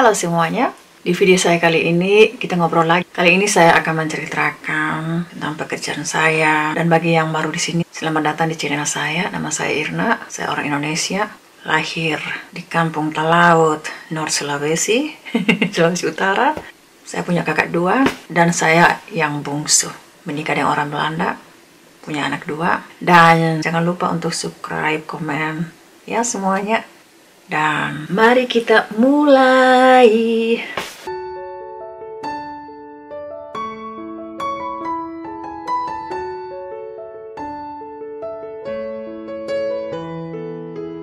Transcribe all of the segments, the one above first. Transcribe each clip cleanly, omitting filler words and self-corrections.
Halo semuanya, di video saya kali ini kita ngobrol lagi. Kali ini saya akan menceritakan tentang pekerjaan saya. Dan bagi yang baru di sini, selamat datang di channel saya. Nama saya Irna, saya orang Indonesia. Lahir di Kampung Talaut, North Sulawesi, Sulawesi Utara. Saya punya kakak 2 dan saya yang bungsu. Menikah dengan orang Belanda, punya anak 2. Dan jangan lupa untuk subscribe, komen, ya semuanya. Dan mari kita mulai.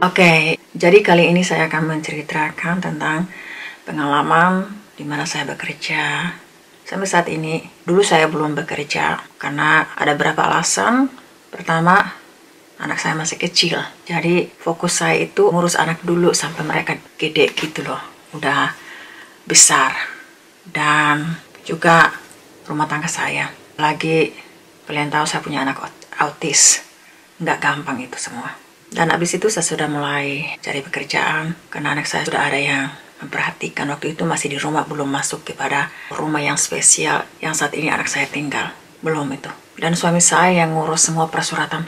Oke, jadi kali ini saya akan menceritakan tentang pengalaman di mana saya bekerja. Sampai saat ini, dulu saya belum bekerja karena ada beberapa alasan. Pertama, anak saya masih kecil, jadi fokus saya itu ngurus anak dulu sampai mereka gede gitu loh, udah besar. Dan juga rumah tangga saya. Lagi kalian tahu saya punya anak autis, nggak gampang itu semua. Dan abis itu saya sudah mulai cari pekerjaan karena anak saya sudah ada yang memperhatikan. Waktu itu masih di rumah, belum masuk kepada rumah yang spesial yang saat ini anak saya tinggal, belum itu. Dan suami saya yang ngurus semua persyaratan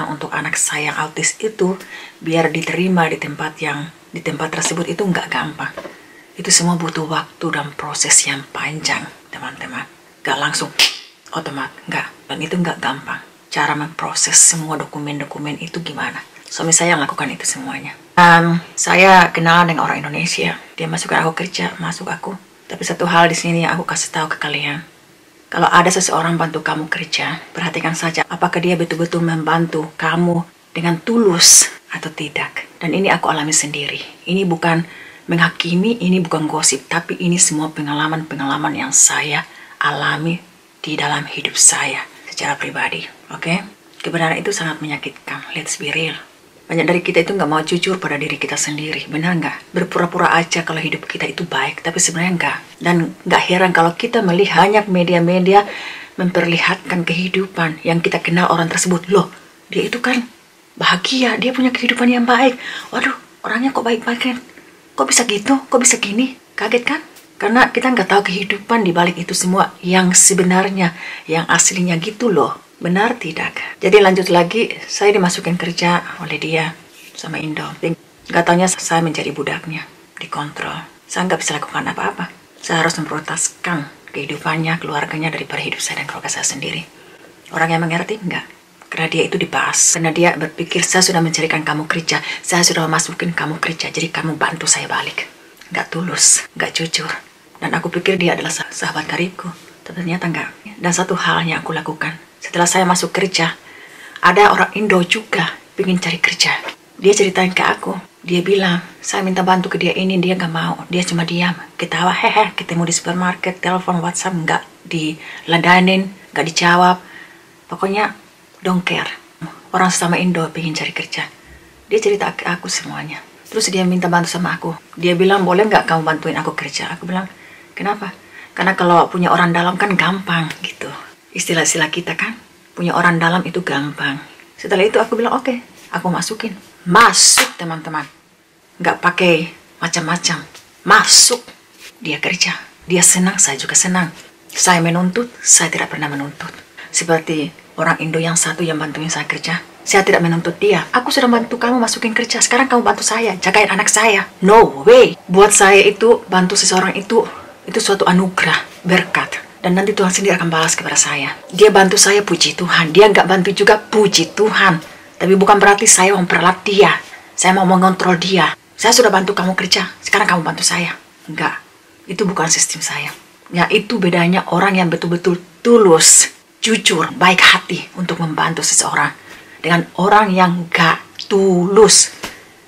untuk anak saya yang autis itu biar diterima di tempat tersebut itu nggak gampang. Itu semua butuh waktu dan proses yang panjang, teman-teman. Nggak langsung otomat, nggak. Dan itu nggak gampang. Cara memproses semua dokumen-dokumen itu gimana? Suami saya yang lakukan itu semuanya. Saya kenal dengan orang Indonesia. Dia masukkan aku kerja, masuk aku. Tapi satu hal di sini yang aku kasih tahu ke kalian. Kalau ada seseorang bantu kamu kerja, perhatikan saja apakah dia betul-betul membantu kamu dengan tulus atau tidak. Dan ini aku alami sendiri. Ini bukan menghakimi, ini bukan gosip, tapi ini semua pengalaman-pengalaman yang saya alami di dalam hidup saya secara pribadi. Oke? Kebenaran itu sangat menyakitkan. Let's be real. Banyak dari kita itu nggak mau jujur pada diri kita sendiri, benar nggak? Berpura-pura aja kalau hidup kita itu baik, tapi sebenarnya nggak. Dan nggak heran kalau kita melihat banyak media-media memperlihatkan kehidupan yang kita kenal orang tersebut. Loh, dia itu kan bahagia, dia punya kehidupan yang baik. Waduh, orangnya kok baik-baik kan? Kok bisa gitu? Kok bisa gini? Kaget kan? Karena kita nggak tahu kehidupan di balik itu semua yang sebenarnya, yang aslinya gitu loh. Benar tidak? Jadi lanjut lagi, saya dimasukin kerja oleh dia sama Indo. Gak taunya saya menjadi budaknya, dikontrol. Saya nggak bisa lakukan apa-apa. Saya harus memprioritaskan kehidupannya, keluarganya daripada hidup saya dan keluarga saya sendiri. Orang yang mengerti? Enggak. Karena dia itu dibahas. Karena dia berpikir, saya sudah mencarikan kamu kerja, saya sudah masukin kamu kerja, jadi kamu bantu saya balik. Nggak tulus, nggak jujur. Dan aku pikir dia adalah sahabat karibku. Tapi ternyata enggak. Dan satu hal yang aku lakukan, setelah saya masuk kerja, ada orang Indo juga pengen cari kerja. Dia ceritain ke aku, dia bilang, saya minta bantu ke dia ini, dia nggak mau. Dia cuma diam, ketawa, hehe, ketemu di supermarket, telepon, WhatsApp, nggak diladanin, nggak dijawab. Pokoknya, don't care. Orang sesama Indo pengen cari kerja. Dia cerita ke aku semuanya. Terus dia minta bantu sama aku. Dia bilang, boleh nggak kamu bantuin aku kerja? Aku bilang, kenapa? Karena kalau punya orang dalam kan gampang gitu. Istilah-istilah kita kan, punya orang dalam itu gampang. Setelah itu aku bilang, oke, aku masukin. Masuk teman-teman. Nggak pakai macam-macam. Masuk. Dia kerja. Dia senang, saya juga senang. Saya menuntut, saya tidak pernah menuntut. Seperti orang Indo yang satu yang bantuin saya kerja. Saya tidak menuntut dia. Aku sudah bantu kamu masukin kerja. Sekarang kamu bantu saya, jagain anak saya. No way. Buat saya itu, bantu seseorang itu suatu anugerah, berkat. Dan nanti Tuhan sendiri akan balas kepada saya. Dia bantu saya, puji Tuhan. Dia nggak bantu juga, puji Tuhan. Tapi bukan berarti saya memperalat dia. Saya mau mengontrol dia. Saya sudah bantu kamu kerja, sekarang kamu bantu saya. Enggak, itu bukan sistem saya. Ya, itu bedanya orang yang betul-betul tulus, jujur, baik hati untuk membantu seseorang. Dengan orang yang nggak tulus.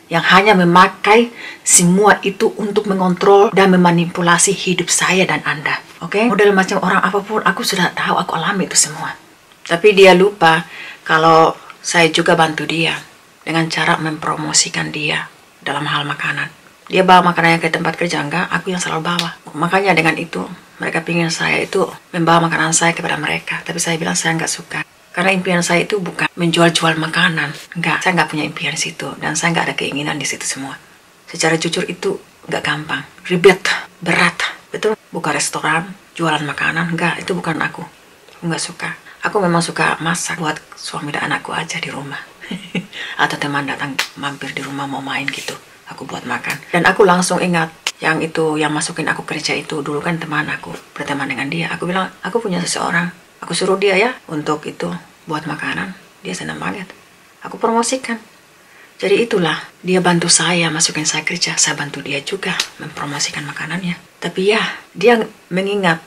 Yang hanya memakai semua itu untuk mengontrol dan memanipulasi hidup saya dan Anda. Oke? Model macam orang apapun, aku sudah tahu, aku alami itu semua. Tapi dia lupa kalau saya juga bantu dia dengan cara mempromosikan dia dalam hal makanan. Dia bawa makanannya ke tempat kerja, enggak, aku yang selalu bawa. Makanya dengan itu, mereka ingin saya itu membawa makanan saya kepada mereka. Tapi saya bilang saya nggak suka. Karena impian saya itu bukan menjual-jual makanan. Enggak, saya nggak punya impian di situ. Dan saya nggak ada keinginan di situ semua. Secara jujur itu nggak gampang. Ribet. berat, betul. Buka restoran, jualan makanan, enggak, itu bukan aku. Aku nggak suka. Aku memang suka masak buat suami dan anakku aja di rumah. Atau teman datang mampir di rumah mau main gitu, aku buat makan. Dan aku langsung ingat yang itu, yang masukin aku kerja itu dulu kan teman aku, berteman dengan dia. Aku bilang, aku punya seseorang, aku suruh dia ya untuk itu buat makanan. Dia senang banget. Aku promosikan. Jadi itulah, dia bantu saya masukin saya kerja, saya bantu dia juga mempromosikan makanannya. Tapi ya, dia mengingat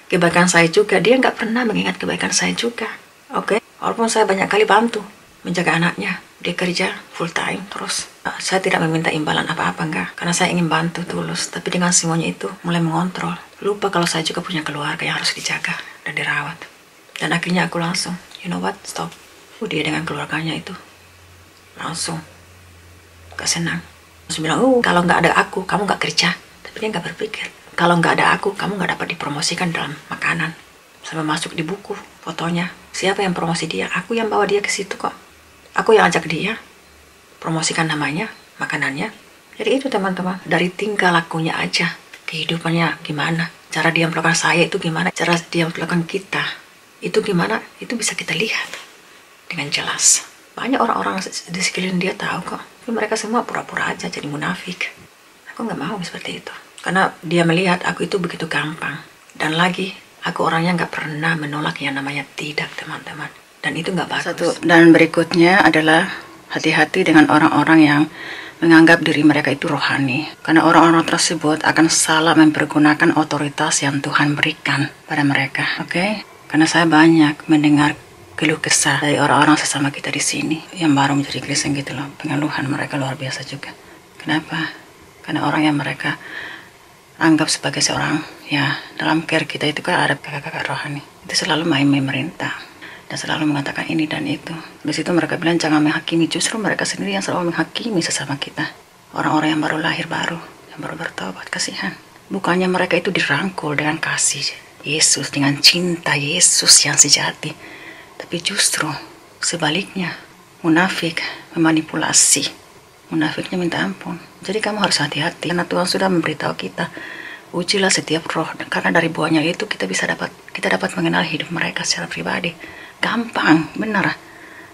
kebaikan saya juga, dia nggak pernah mengingat kebaikan saya juga. Oke, walaupun saya banyak kali bantu menjaga anaknya, dia kerja full time terus. Saya tidak meminta imbalan apa-apa, enggak, karena saya ingin bantu tulus. Tapi dengan semuanya itu mulai mengontrol, lupa kalau saya juga punya keluarga yang harus dijaga dan dirawat. Dan akhirnya aku langsung, you know what, stop. Dia dengan keluarganya itu langsung gak senang. Terus bilang, kalau nggak ada aku, kamu nggak kerja. Tapi dia nggak berpikir, kalau nggak ada aku, kamu nggak dapat dipromosikan dalam makanan. Sampai masuk di buku fotonya. Siapa yang promosi dia? Aku yang bawa dia ke situ kok. Aku yang ajak dia promosikan namanya, makanannya. Jadi itu teman-teman, dari tingkah lakunya aja, kehidupannya gimana, cara dia melakukan saya itu gimana, cara dia melakukan kita itu gimana, itu bisa kita lihat dengan jelas. Banyak orang-orang di sekeliling dia tahu kok, tapi mereka semua pura-pura aja jadi munafik. Aku nggak mau seperti itu, karena dia melihat aku itu begitu gampang. Dan lagi, aku orangnya nggak pernah menolak yang namanya tidak, teman-teman. Dan itu nggak bagus. Dan berikutnya adalah hati-hati dengan orang-orang yang menganggap diri mereka itu rohani. Karena orang-orang tersebut akan salah mempergunakan otoritas yang Tuhan berikan pada mereka. Oke? Karena saya banyak mendengar keluh kesah dari orang-orang sesama kita di sini yang baru menjadi Kristen gitu loh. Pengeluhan mereka luar biasa juga. Kenapa? Karena orang yang mereka anggap sebagai seorang, ya dalam care kita itu kan ada kakak-kakak rohani. Itu selalu main memerintah dan selalu mengatakan ini dan itu. Di situ mereka bilang jangan menghakimi, justru mereka sendiri yang selalu menghakimi sesama kita. Orang-orang yang baru lahir baru, yang baru bertobat, kasihan. Bukannya mereka itu dirangkul dengan kasih Yesus, dengan cinta Yesus yang sejati. Tapi justru sebaliknya, munafik memanipulasi. Munafiknya minta ampun. Jadi kamu harus hati-hati, karena Tuhan sudah memberitahu kita, ujilah setiap roh, karena dari buahnya itu kita dapat mengenal hidup mereka secara pribadi. Gampang, benar.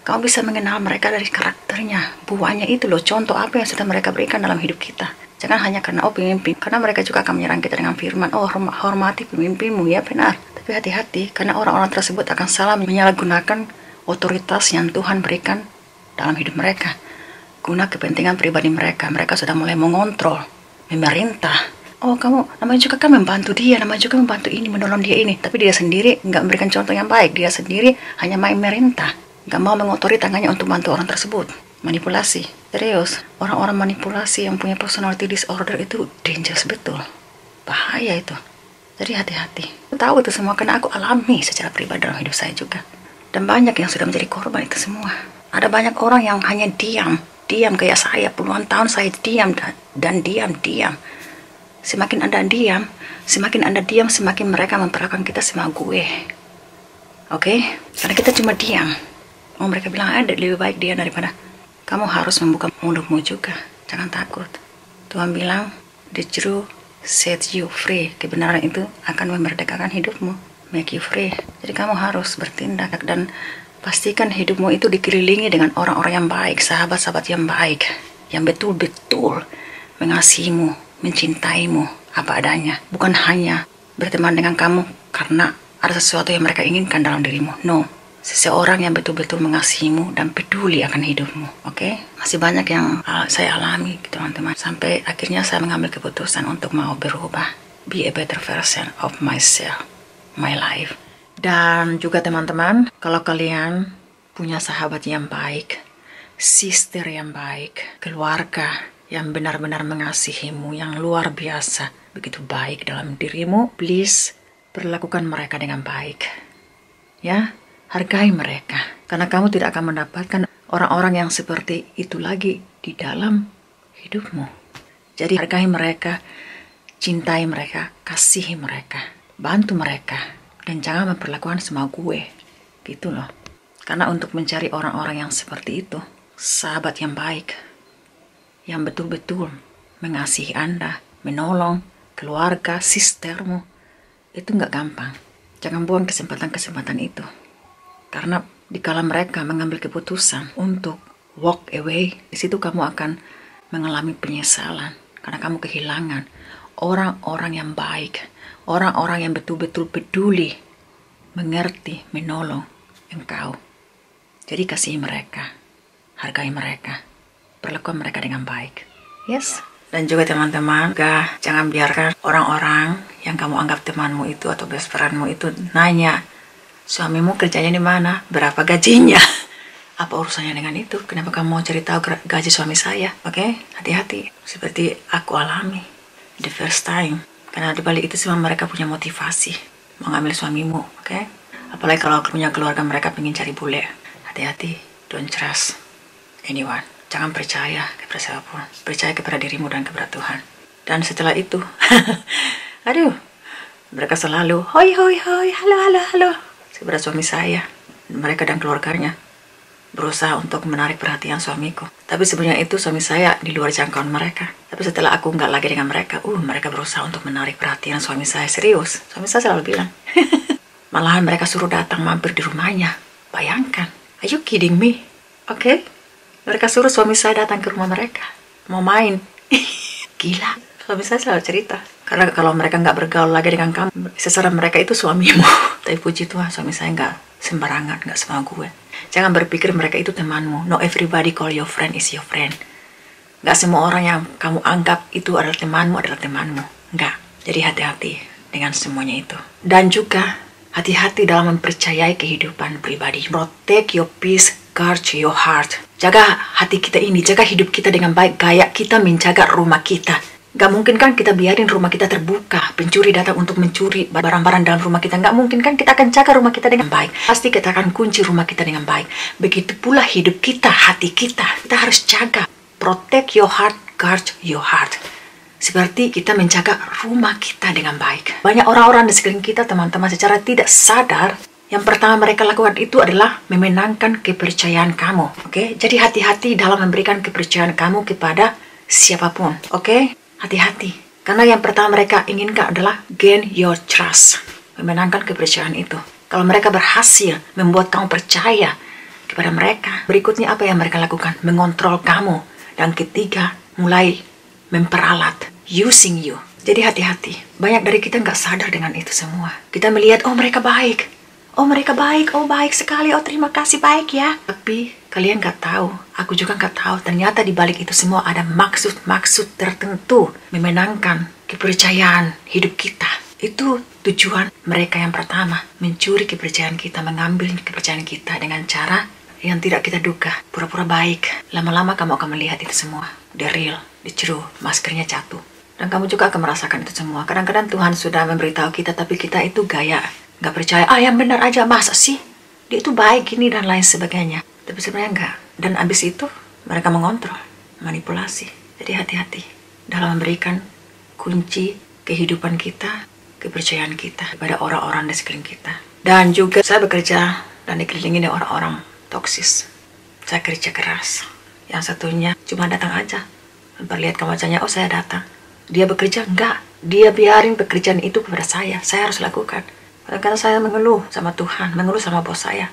Kamu bisa mengenal mereka dari karakternya, buahnya itu loh, contoh apa yang sudah mereka berikan dalam hidup kita. Jangan hanya karena pemimpin, karena mereka juga akan menyerang kita dengan firman, hormati pemimpinmu, ya benar. Tapi hati-hati, karena orang-orang tersebut akan salah menyalahgunakan otoritas yang Tuhan berikan dalam hidup mereka. Guna kepentingan pribadi mereka, mereka sudah mulai mengontrol, memerintah. Oh kamu, namanya juga kan membantu dia, namanya juga membantu ini, menolong dia ini. Tapi dia sendiri nggak memberikan contoh yang baik, dia sendiri hanya main merintah. Nggak mau mengotori tangannya untuk bantu orang tersebut. Manipulasi, serius. Orang-orang manipulasi yang punya personality disorder itu dangerous betul. Bahaya itu. Jadi hati-hati. Aku tahu itu semua karena aku alami secara pribadi dalam hidup saya juga. Dan banyak yang sudah menjadi korban itu semua. Ada banyak orang yang hanya diam kayak saya. Puluhan tahun saya diam dan diam. Semakin Anda diam, semakin mereka memperlakukan kita sama gue. Oke? Karena kita cuma diam. Oh, mereka bilang ada lebih baik dia daripada. Kamu harus membuka mulutmu juga. Jangan takut. Tuhan bilang, the truth set you free. Kebenaran itu akan memerdekakan hidupmu, make you free. Jadi kamu harus bertindak dan pastikan hidupmu itu dikelilingi dengan orang-orang yang baik, sahabat-sahabat yang baik, yang betul-betul mengasihimu, mencintaimu apa adanya. Bukan hanya berteman dengan kamu karena ada sesuatu yang mereka inginkan dalam dirimu. No. Seseorang yang betul-betul mengasihimu dan peduli akan hidupmu. Oke? Masih banyak yang saya alami, teman-teman. Sampai akhirnya saya mengambil keputusan untuk mau berubah. Be a better version of myself, my life. Dan juga teman-teman, kalau kalian punya sahabat yang baik, sister yang baik, keluarga yang benar-benar mengasihimu, yang luar biasa, begitu baik dalam dirimu, please perlakukan mereka dengan baik. Ya? Hargai mereka, karena kamu tidak akan mendapatkan orang-orang yang seperti itu lagi di dalam hidupmu. Jadi hargai mereka, cintai mereka, kasihi mereka, bantu mereka, dan jangan memperlakukan sama gue. Gitu loh. Karena untuk mencari orang-orang yang seperti itu, sahabat yang baik, yang betul-betul mengasihi Anda, menolong, keluarga, sistermu, itu nggak gampang. Jangan buang kesempatan-kesempatan itu. Karena dikala mereka mengambil keputusan untuk walk away, di situ kamu akan mengalami penyesalan. Karena kamu kehilangan orang-orang yang baik, orang-orang yang betul-betul peduli, mengerti, menolong engkau. Jadi kasihi mereka, hargai mereka, perlakukan mereka dengan baik. Yes. Dan juga teman-teman, jangan biarkan orang-orang yang kamu anggap temanmu itu atau best friendmu itu nanya, suamimu kerjanya di mana? Berapa gajinya? Apa urusannya dengan itu? Kenapa kamu mau cari tahu gaji suami saya? Oke? Hati-hati. Seperti aku alami the first time. Karena di balik itu semua mereka punya motivasi mengambil suamimu. Oke? Apalagi kalau punya keluarga mereka pengen cari bule. Hati-hati. Don't trust anyone. Jangan percaya kepada siapapun. Percaya kepada dirimu dan kepada Tuhan. Dan setelah itu, aduh, mereka selalu, hoi, hoi, hoi, halo, halo, halo. Kepada suami saya, mereka dan keluarganya berusaha untuk menarik perhatian suamiku. Tapi sebenarnya itu suami saya di luar jangkauan mereka. Tapi setelah aku nggak lagi dengan mereka, mereka berusaha untuk menarik perhatian suami saya. Serius, suami saya selalu bilang. Malahan mereka suruh datang mampir di rumahnya. Bayangkan, are you kidding me? Oke? Mereka suruh suami saya datang ke rumah mereka. Mau main. Gila. Suami saya selalu cerita. Karena kalau mereka nggak bergaul lagi dengan kamu, seserah mereka itu suamimu. Tapi puji Tuhan, suami saya nggak sembarangan, nggak sama gue. Jangan berpikir mereka itu temanmu. No everybody call your friend is your friend. Nggak semua orang yang kamu anggap itu adalah temanmu. Nggak. Jadi hati-hati dengan semuanya itu. Dan juga hati-hati dalam mempercayai kehidupan pribadi. Protect your peace, guard your heart. Jaga hati kita ini, jaga hidup kita dengan baik. Gaya kita menjaga rumah kita. Gak mungkin kan kita biarin rumah kita terbuka, pencuri datang untuk mencuri barang-barang dalam rumah kita. Gak mungkin kan kita akan jaga rumah kita dengan baik. Pasti kita akan kunci rumah kita dengan baik. Begitu pula hidup kita, hati kita. Kita harus jaga. Protect your heart, guard your heart. Seperti kita menjaga rumah kita dengan baik. Banyak orang-orang di sekeliling kita, teman-teman, secara tidak sadar, yang pertama mereka lakukan itu adalah memenangkan kepercayaan kamu. Oke? Jadi hati-hati dalam memberikan kepercayaan kamu kepada siapapun. Oke? Hati-hati. Karena yang pertama mereka inginkan adalah gain your trust. Memenangkan kepercayaan itu. Kalau mereka berhasil membuat kamu percaya kepada mereka, berikutnya apa yang mereka lakukan? Mengontrol kamu. Dan ketiga, mulai memperalat. Using you. Jadi hati-hati. Banyak dari kita nggak sadar dengan itu semua. Kita melihat, oh mereka baik. Oh mereka baik, oh baik sekali, oh terima kasih baik ya. Tapi kalian gak tahu, aku juga gak tahu. Ternyata di balik itu semua ada maksud-maksud tertentu memenangkan kepercayaan hidup kita. Itu tujuan mereka yang pertama, mencuri kepercayaan kita, mengambil kepercayaan kita dengan cara yang tidak kita duga. Pura-pura baik. Lama-lama kamu akan melihat itu semua. The real, the true, maskernya jatuh. Dan kamu juga akan merasakan itu semua. Kadang-kadang Tuhan sudah memberitahu kita, tapi kita itu gaya. Gak percaya, yang benar aja, masa sih? Dia itu baik gini dan lain sebagainya. Tapi sebenarnya enggak. Dan abis itu mereka mengontrol, manipulasi. Jadi hati-hati dalam memberikan kunci kehidupan kita, kepercayaan kita kepada orang-orang di sekeliling kita. Dan juga saya bekerja dan dikelilingi dengan orang-orang toksis. Saya kerja keras. Yang satunya cuma datang aja, memperlihatkan wajahnya, oh saya datang. Dia bekerja, enggak. Dia biarin pekerjaan itu kepada saya harus lakukan. Karena saya mengeluh sama Tuhan, mengeluh sama bos saya.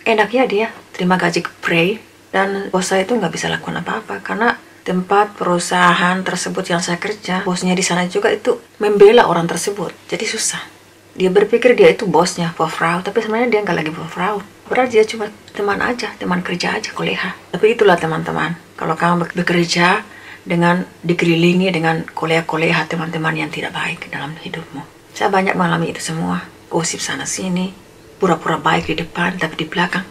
Enaknya dia terima gaji pray, dan bos saya itu nggak bisa lakukan apa-apa. Karena tempat perusahaan tersebut yang saya kerja, bosnya di sana juga itu membela orang tersebut. Jadi susah. Dia berpikir dia itu bosnya, Frau, tapi sebenarnya dia nggak lagi Frau. Berarti dia cuma teman aja, teman kerja aja, kolega. Tapi itulah teman-teman, kalau kamu bekerja dengan dikelilingi dengan kolega-kolega teman-teman yang tidak baik dalam hidupmu. Saya banyak mengalami itu semua. Gosip sana sini, pura-pura baik di depan, tapi di belakang.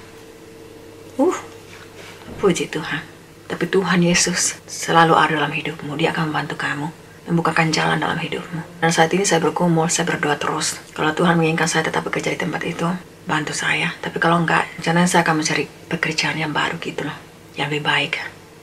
Puji Tuhan. Tapi Tuhan Yesus selalu ada dalam hidupmu. Dia akan membantu kamu, membukakan jalan dalam hidupmu. Dan saat ini saya bergumul, saya berdoa terus. Kalau Tuhan menginginkan saya tetap bekerja di tempat itu, bantu saya. Tapi kalau enggak, jangan saya akan mencari pekerjaan yang baru gitu loh, yang lebih baik.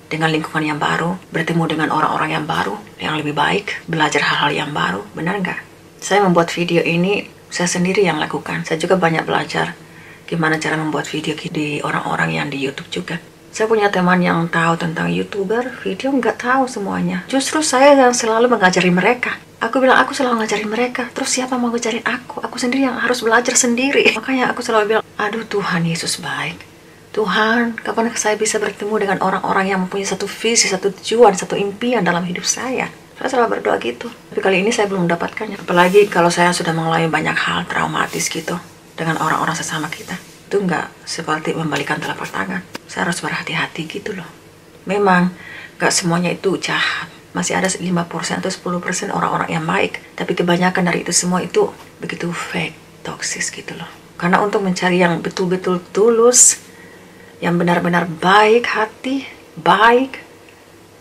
Dengan lingkungan yang baru, bertemu dengan orang-orang yang baru, yang lebih baik, belajar hal-hal yang baru. Benar enggak? Saya membuat video ini saya sendiri yang lakukan. Saya juga banyak belajar gimana cara membuat video di orang-orang yang di YouTube juga. Saya punya teman yang tahu tentang YouTuber, video nggak tahu semuanya. Justru saya yang selalu mengajari mereka. Aku bilang, aku selalu ngajarin mereka. Terus siapa mau ngajarin aku? Aku sendiri yang harus belajar sendiri. Makanya aku selalu bilang, aduh Tuhan Yesus baik. Tuhan, kapan saya bisa bertemu dengan orang-orang yang mempunyai satu visi, satu tujuan, satu impian dalam hidup saya? Saya selalu berdoa gitu. Tapi kali ini saya belum mendapatkannya. Apalagi kalau saya sudah mengalami banyak hal traumatis gitu dengan orang-orang sesama kita. Itu nggak seperti membalikan telapak tangan. Saya harus berhati-hati gitu loh. Memang nggak semuanya itu jahat. Masih ada 5% atau 10% orang-orang yang baik. Tapi kebanyakan dari itu semua itu begitu fake, toksis gitu loh. Karena untuk mencari yang betul-betul tulus, yang benar-benar baik hati, baik,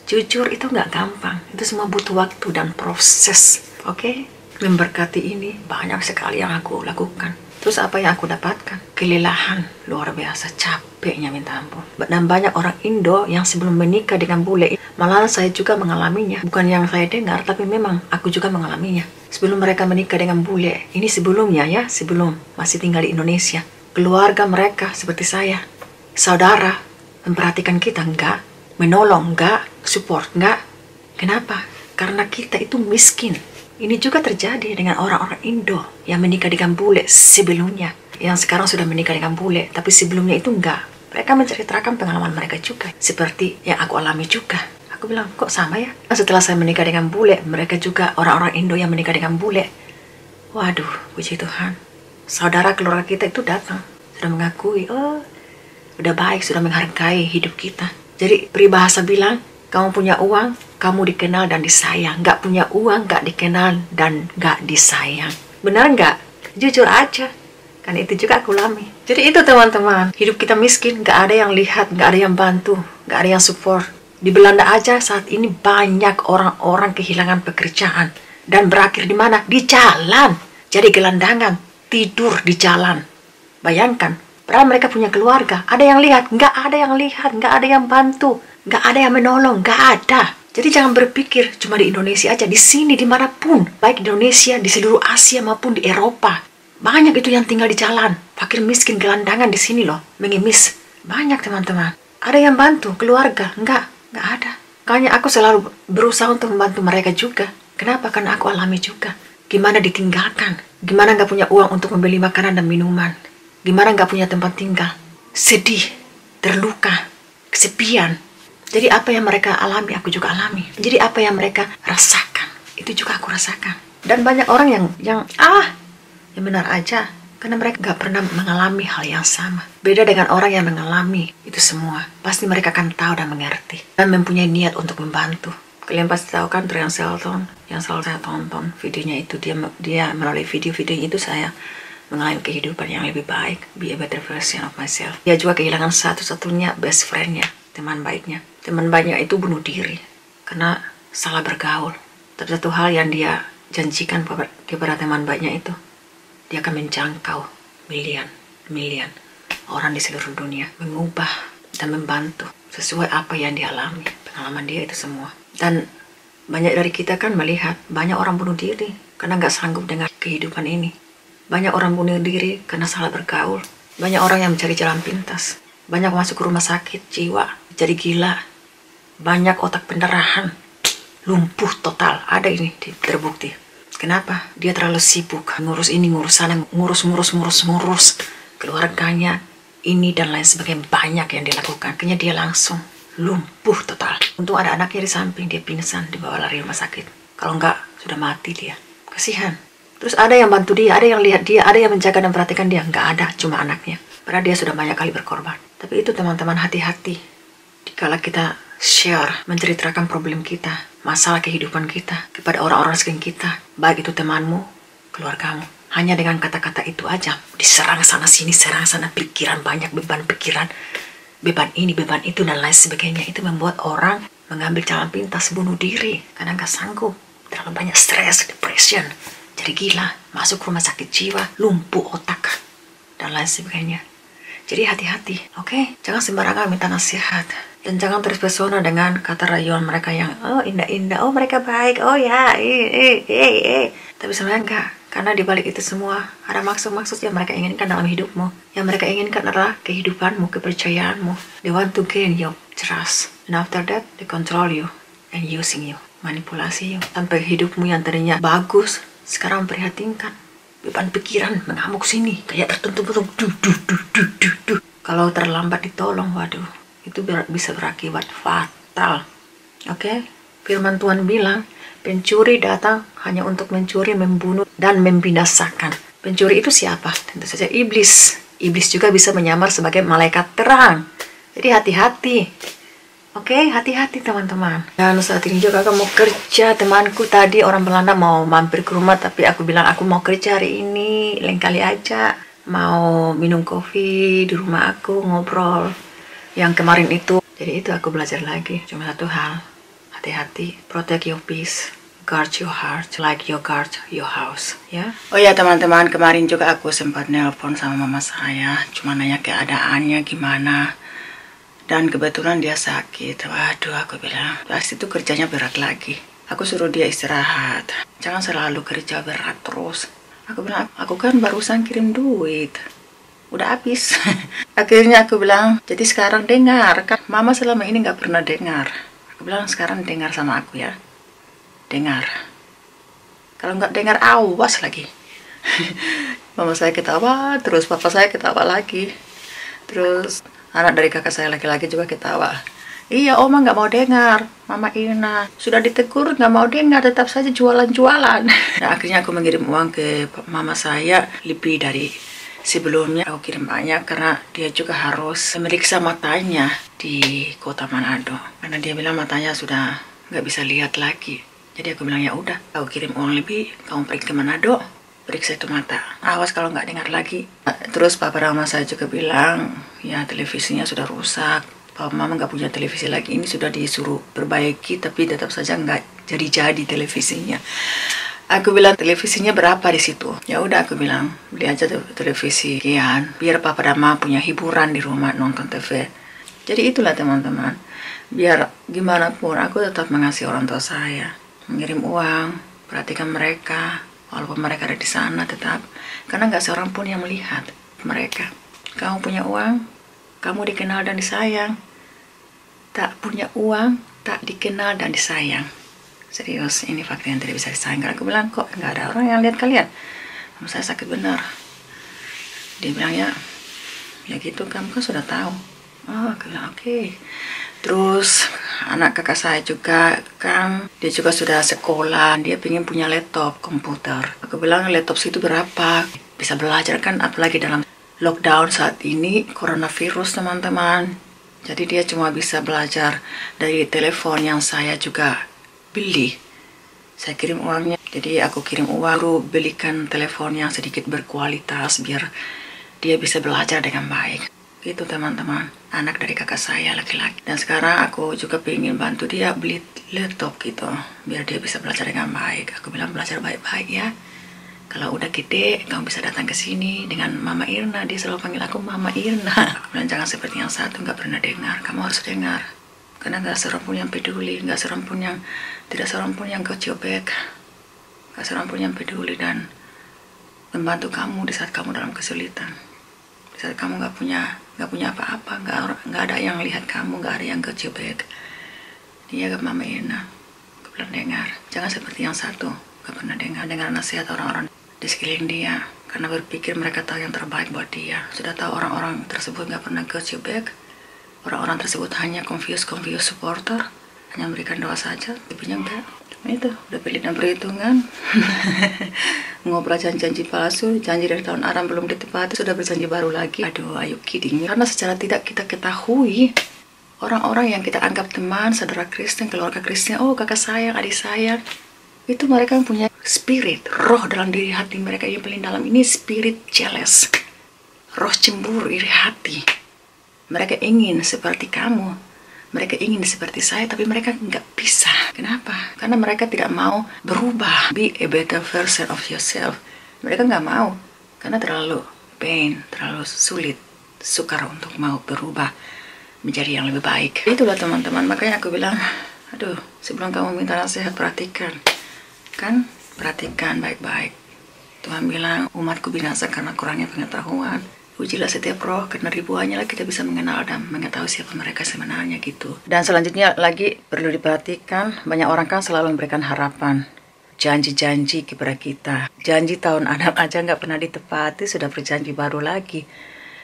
jujur itu nggak gampang. Itu semua butuh waktu dan proses. Oke? Memberkati ini banyak sekali yang aku lakukan. Terus apa yang aku dapatkan? Kelelahan luar biasa, capeknya minta ampun. Dan banyak orang Indo yang sebelum menikah dengan bule, malah saya juga mengalaminya. Bukan yang saya dengar, tapi memang aku juga mengalaminya. Sebelum mereka menikah dengan bule, ini sebelumnya ya, sebelum masih tinggal di Indonesia. Keluarga mereka seperti saya, saudara, memperhatikan kita enggak, menolong enggak, support enggak. Kenapa? Karena kita itu miskin. Ini juga terjadi dengan orang-orang Indo yang menikah dengan bule sebelumnya. Yang sekarang sudah menikah dengan bule, tapi sebelumnya itu enggak. Mereka menceritakan pengalaman mereka juga. Seperti yang aku alami juga. Aku bilang, kok sama ya? Setelah saya menikah dengan bule, mereka juga orang-orang Indo yang menikah dengan bule. Waduh, puji Tuhan. Saudara keluarga kita itu datang. Sudah mengakui, oh, udah baik, sudah menghargai hidup kita. Jadi peribahasa bilang, kamu punya uang, kamu dikenal dan disayang. Nggak punya uang, nggak dikenal dan nggak disayang. Benar nggak? Jujur aja. Kan itu juga aku alami. Jadi itu teman-teman. Hidup kita miskin, nggak ada yang lihat, nggak ada yang bantu, nggak ada yang support. Di Belanda aja saat ini banyak orang-orang kehilangan pekerjaan. Dan berakhir di mana? Di jalan. Jadi gelandangan, tidur di jalan. Bayangkan, padahal mereka punya keluarga. Ada yang lihat? Nggak ada yang lihat, nggak ada yang bantu. Nggak ada yang menolong, nggak ada. Jadi jangan berpikir cuma di Indonesia aja, di sini, dimanapun. Baik di Indonesia, di seluruh Asia maupun di Eropa. Banyak itu yang tinggal di jalan. Fakir miskin gelandangan di sini loh, mengemis. Banyak teman-teman. Ada yang bantu, keluarga? Nggak ada. Makanya aku selalu berusaha untuk membantu mereka juga. Kenapa? Karena aku alami juga. Gimana ditinggalkan? Gimana nggak punya uang untuk membeli makanan dan minuman? Gimana nggak punya tempat tinggal? Sedih, terluka, kesepian. Jadi apa yang mereka alami, aku juga alami. Jadi apa yang mereka rasakan, itu juga aku rasakan. Dan banyak orang yang benar aja. Karena mereka gak pernah mengalami hal yang sama. Beda dengan orang yang mengalami itu semua. Pasti mereka akan tahu dan mengerti. Dan mempunyai niat untuk membantu. Kalian pasti tahu kan Trian Shelton, yang selalu saya tonton videonya itu. Dia melalui video-videonya itu saya mengalami kehidupan yang lebih baik. Be a better version of myself. Dia juga kehilangan satu-satunya best friend-nya, teman baiknya. Teman baiknya itu bunuh diri karena salah bergaul. Tapi satu hal yang dia janjikan kepada teman baiknya itu, dia akan menjangkau milian orang di seluruh dunia, mengubah dan membantu sesuai apa yang dia alami, pengalaman dia itu semua. Dan banyak dari kita kan melihat banyak orang bunuh diri karena nggak sanggup dengan kehidupan ini. Banyak orang bunuh diri karena salah bergaul. Banyak orang yang mencari jalan pintas. Banyak masuk ke rumah sakit jiwa, jadi gila. Banyak otak pendarahan, lumpuh total. Ada ini terbukti. Kenapa? Dia terlalu sibuk ngurus ini, ngurus sana, ngurus keluarganya, ini dan lain sebagainya. Banyak yang dilakukan. Akhirnya dia langsung lumpuh total. Untung ada anaknya di samping, dia pingsan, dibawa lari rumah sakit. Kalau enggak, sudah mati dia. Kasihan. Terus ada yang bantu dia, ada yang lihat dia, ada yang menjaga dan perhatikan dia. Enggak ada, cuma anaknya. Padahal dia sudah banyak kali berkorban. Tapi itu teman-teman, hati-hati. Dikala kita share, menceritakan problem kita, masalah kehidupan kita kepada orang-orang sekeliling kita, baik itu temanmu, keluargamu, hanya dengan kata-kata itu aja, diserang sana sini, serang sana, pikiran banyak, beban pikiran, beban ini, beban itu, dan lain sebagainya. Itu membuat orang mengambil jalan pintas, bunuh diri, karena nggak sanggup, terlalu banyak stres, depression, jadi gila, masuk rumah sakit jiwa, lumpuh otak, dan lain sebagainya. Jadi hati-hati, oke? Jangan sembarangan minta nasihat. Dan jangan terpesona dengan kata rayuan mereka yang, oh indah-indah, oh mereka baik, oh ya, Tapi sebenarnya enggak. Karena di balik itu semua ada maksud-maksud yang mereka inginkan dalam hidupmu. Yang mereka inginkan adalah kehidupanmu, kepercayaanmu. They want to gain your trust. And after that, they control you and using you, manipulasi you. Sampai hidupmu yang tadinya bagus, sekarang memprihatinkan. Beban pikiran mengamuk sini, kayak tertentu betul. Kalau terlambat ditolong, waduh, itu bisa berakibat fatal. Oke? Firman Tuhan bilang, pencuri datang hanya untuk mencuri, membunuh, dan membinasakan. Pencuri itu siapa? Tentu saja iblis. Iblis juga bisa menyamar sebagai malaikat terang. Jadi hati-hati. Oke, hati-hati teman-teman. Dan saat ini juga aku mau kerja. Temanku tadi orang Belanda mau mampir ke rumah, tapi aku bilang aku mau kerja hari ini. Lain kali aja. Mau minum kopi di rumah aku, ngobrol. Yang kemarin itu. Jadi itu aku belajar lagi. Cuma satu hal. Hati-hati, protect your peace, guard your heart, like you guard your house, ya. Oh ya teman-teman, kemarin juga aku sempat nelpon sama mama saya, cuma nanya keadaannya gimana. Dan kebetulan dia sakit. Waduh, aku bilang, pasti itu kerjanya berat lagi. Aku suruh dia istirahat, jangan selalu kerja berat terus. Aku bilang, aku kan barusan kirim duit, udah habis. Akhirnya aku bilang, jadi sekarang dengar, kan mama selama ini gak pernah dengar. Aku bilang sekarang dengar sama aku ya. Dengar. Kalau nggak dengar awas lagi. Mama saya ketawa, terus papa saya ketawa lagi. Terus anak dari kakak saya laki-laki juga ketawa. Iya, oma nggak mau dengar. Mama Ina sudah ditegur nggak mau dengar, tetap saja jualan-jualan. Nah, akhirnya aku mengirim uang ke mama saya lebih dari sebelumnya. Aku kirim banyak karena dia juga harus memeriksa matanya di kota Manado. Karena dia bilang matanya sudah nggak bisa lihat lagi. Jadi aku bilang ya udah, aku kirim uang lebih, kamu pergi ke Manado, periksa itu mata. Awas kalau nggak dengar lagi. Terus papa Rama saya juga bilang, ya televisinya sudah rusak. Papa mama nggak punya televisi lagi. Ini sudah disuruh perbaiki, tapi tetap saja nggak jadi-jadi televisinya. Aku bilang televisinya berapa di situ? Ya udah aku bilang beli aja televisi sekian, biar papa dan mama punya hiburan di rumah nonton TV. Jadi itulah teman-teman. Biar gimana pun aku tetap mengasihi orang tua saya, mengirim uang, perhatikan mereka, walaupun mereka ada di sana tetap. Karena nggak seorang pun yang melihat mereka. Kamu punya uang, kamu dikenal dan disayang. Tak punya uang, tak dikenal dan disayang. Serius, ini fakta yang tidak bisa disayangkan. Aku bilang, kok nggak ada orang yang lihat kalian? Mama saya sakit benar. Dia bilang, ya gitu, kamu kan sudah tahu. Oh, aku bilang, oke. Terus, anak kakak saya juga, kan, dia juga sudah sekolah. Dia pengen punya laptop, komputer. Aku bilang, laptop itu berapa? Bisa belajar kan, apalagi dalam lockdown saat ini, coronavirus teman-teman. Jadi dia cuma bisa belajar dari telepon yang saya juga beli. Saya kirim uangnya. Jadi aku kirim uang, aku belikan telepon yang sedikit berkualitas biar dia bisa belajar dengan baik. Gitu teman-teman, anak dari kakak saya laki-laki. Dan sekarang aku juga pengen bantu dia beli laptop gitu, biar dia bisa belajar dengan baik. Aku bilang belajar baik-baik ya. Kalau udah gede, kamu bisa datang ke sini dengan Mama Irna. Dia selalu panggil aku Mama Irna. Aku bilang jangan seperti yang satu, nggak pernah dengar. Kamu harus dengar. Karena nggak seorang pun yang peduli, tidak seorang pun yang kecobek, nggak seorang pun yang peduli dan membantu kamu di saat kamu dalam kesulitan, di saat kamu nggak punya apa-apa, nggak ada yang lihat kamu, nggak ada yang kecobek. Dia ke Mama Ina, aku bilang dengar, jangan seperti yang satu, nggak pernah dengar nasihat orang-orang di sekeliling dia, karena berpikir mereka tahu yang terbaik buat dia. Sudah tahu orang-orang tersebut nggak pernah kecobek. Orang-orang tersebut hanya confused supporter, hanya memberikan doa saja, tapi enggak. Nah itu, udah pilih dan perhitungan. Ngobrol janji palsu, janji dari tahun Aram belum ditepati, sudah berjanji baru lagi. Aduh, ayo kidding. Karena secara tidak kita ketahui, orang-orang yang kita anggap teman, saudara Kristen, keluarga Kristen, oh kakak sayang, adik sayang, itu mereka punya spirit, roh dalam diri hati mereka yang paling dalam ini, spirit jealous, roh cemburu, iri hati. Mereka ingin seperti kamu, mereka ingin seperti saya, tapi mereka nggak bisa. Kenapa? Karena mereka tidak mau berubah, be a better version of yourself. Mereka nggak mau, karena terlalu pain, terlalu sulit, sukar untuk mau berubah menjadi yang lebih baik. Itulah teman-teman, makanya aku bilang, aduh, sebelum kamu minta nasihat perhatikan, kan? Perhatikan baik-baik. Tuhan bilang, umatku binasa karena kurangnya pengetahuan. Ujilah setiap roh, karena ribuannya lah kita bisa mengenal dan mengetahui siapa mereka sebenarnya gitu. Dan selanjutnya lagi perlu diperhatikan, banyak orang kan selalu memberikan harapan, janji-janji kepada kita. Janji tahun Adam aja nggak pernah ditepati, sudah berjanji baru lagi.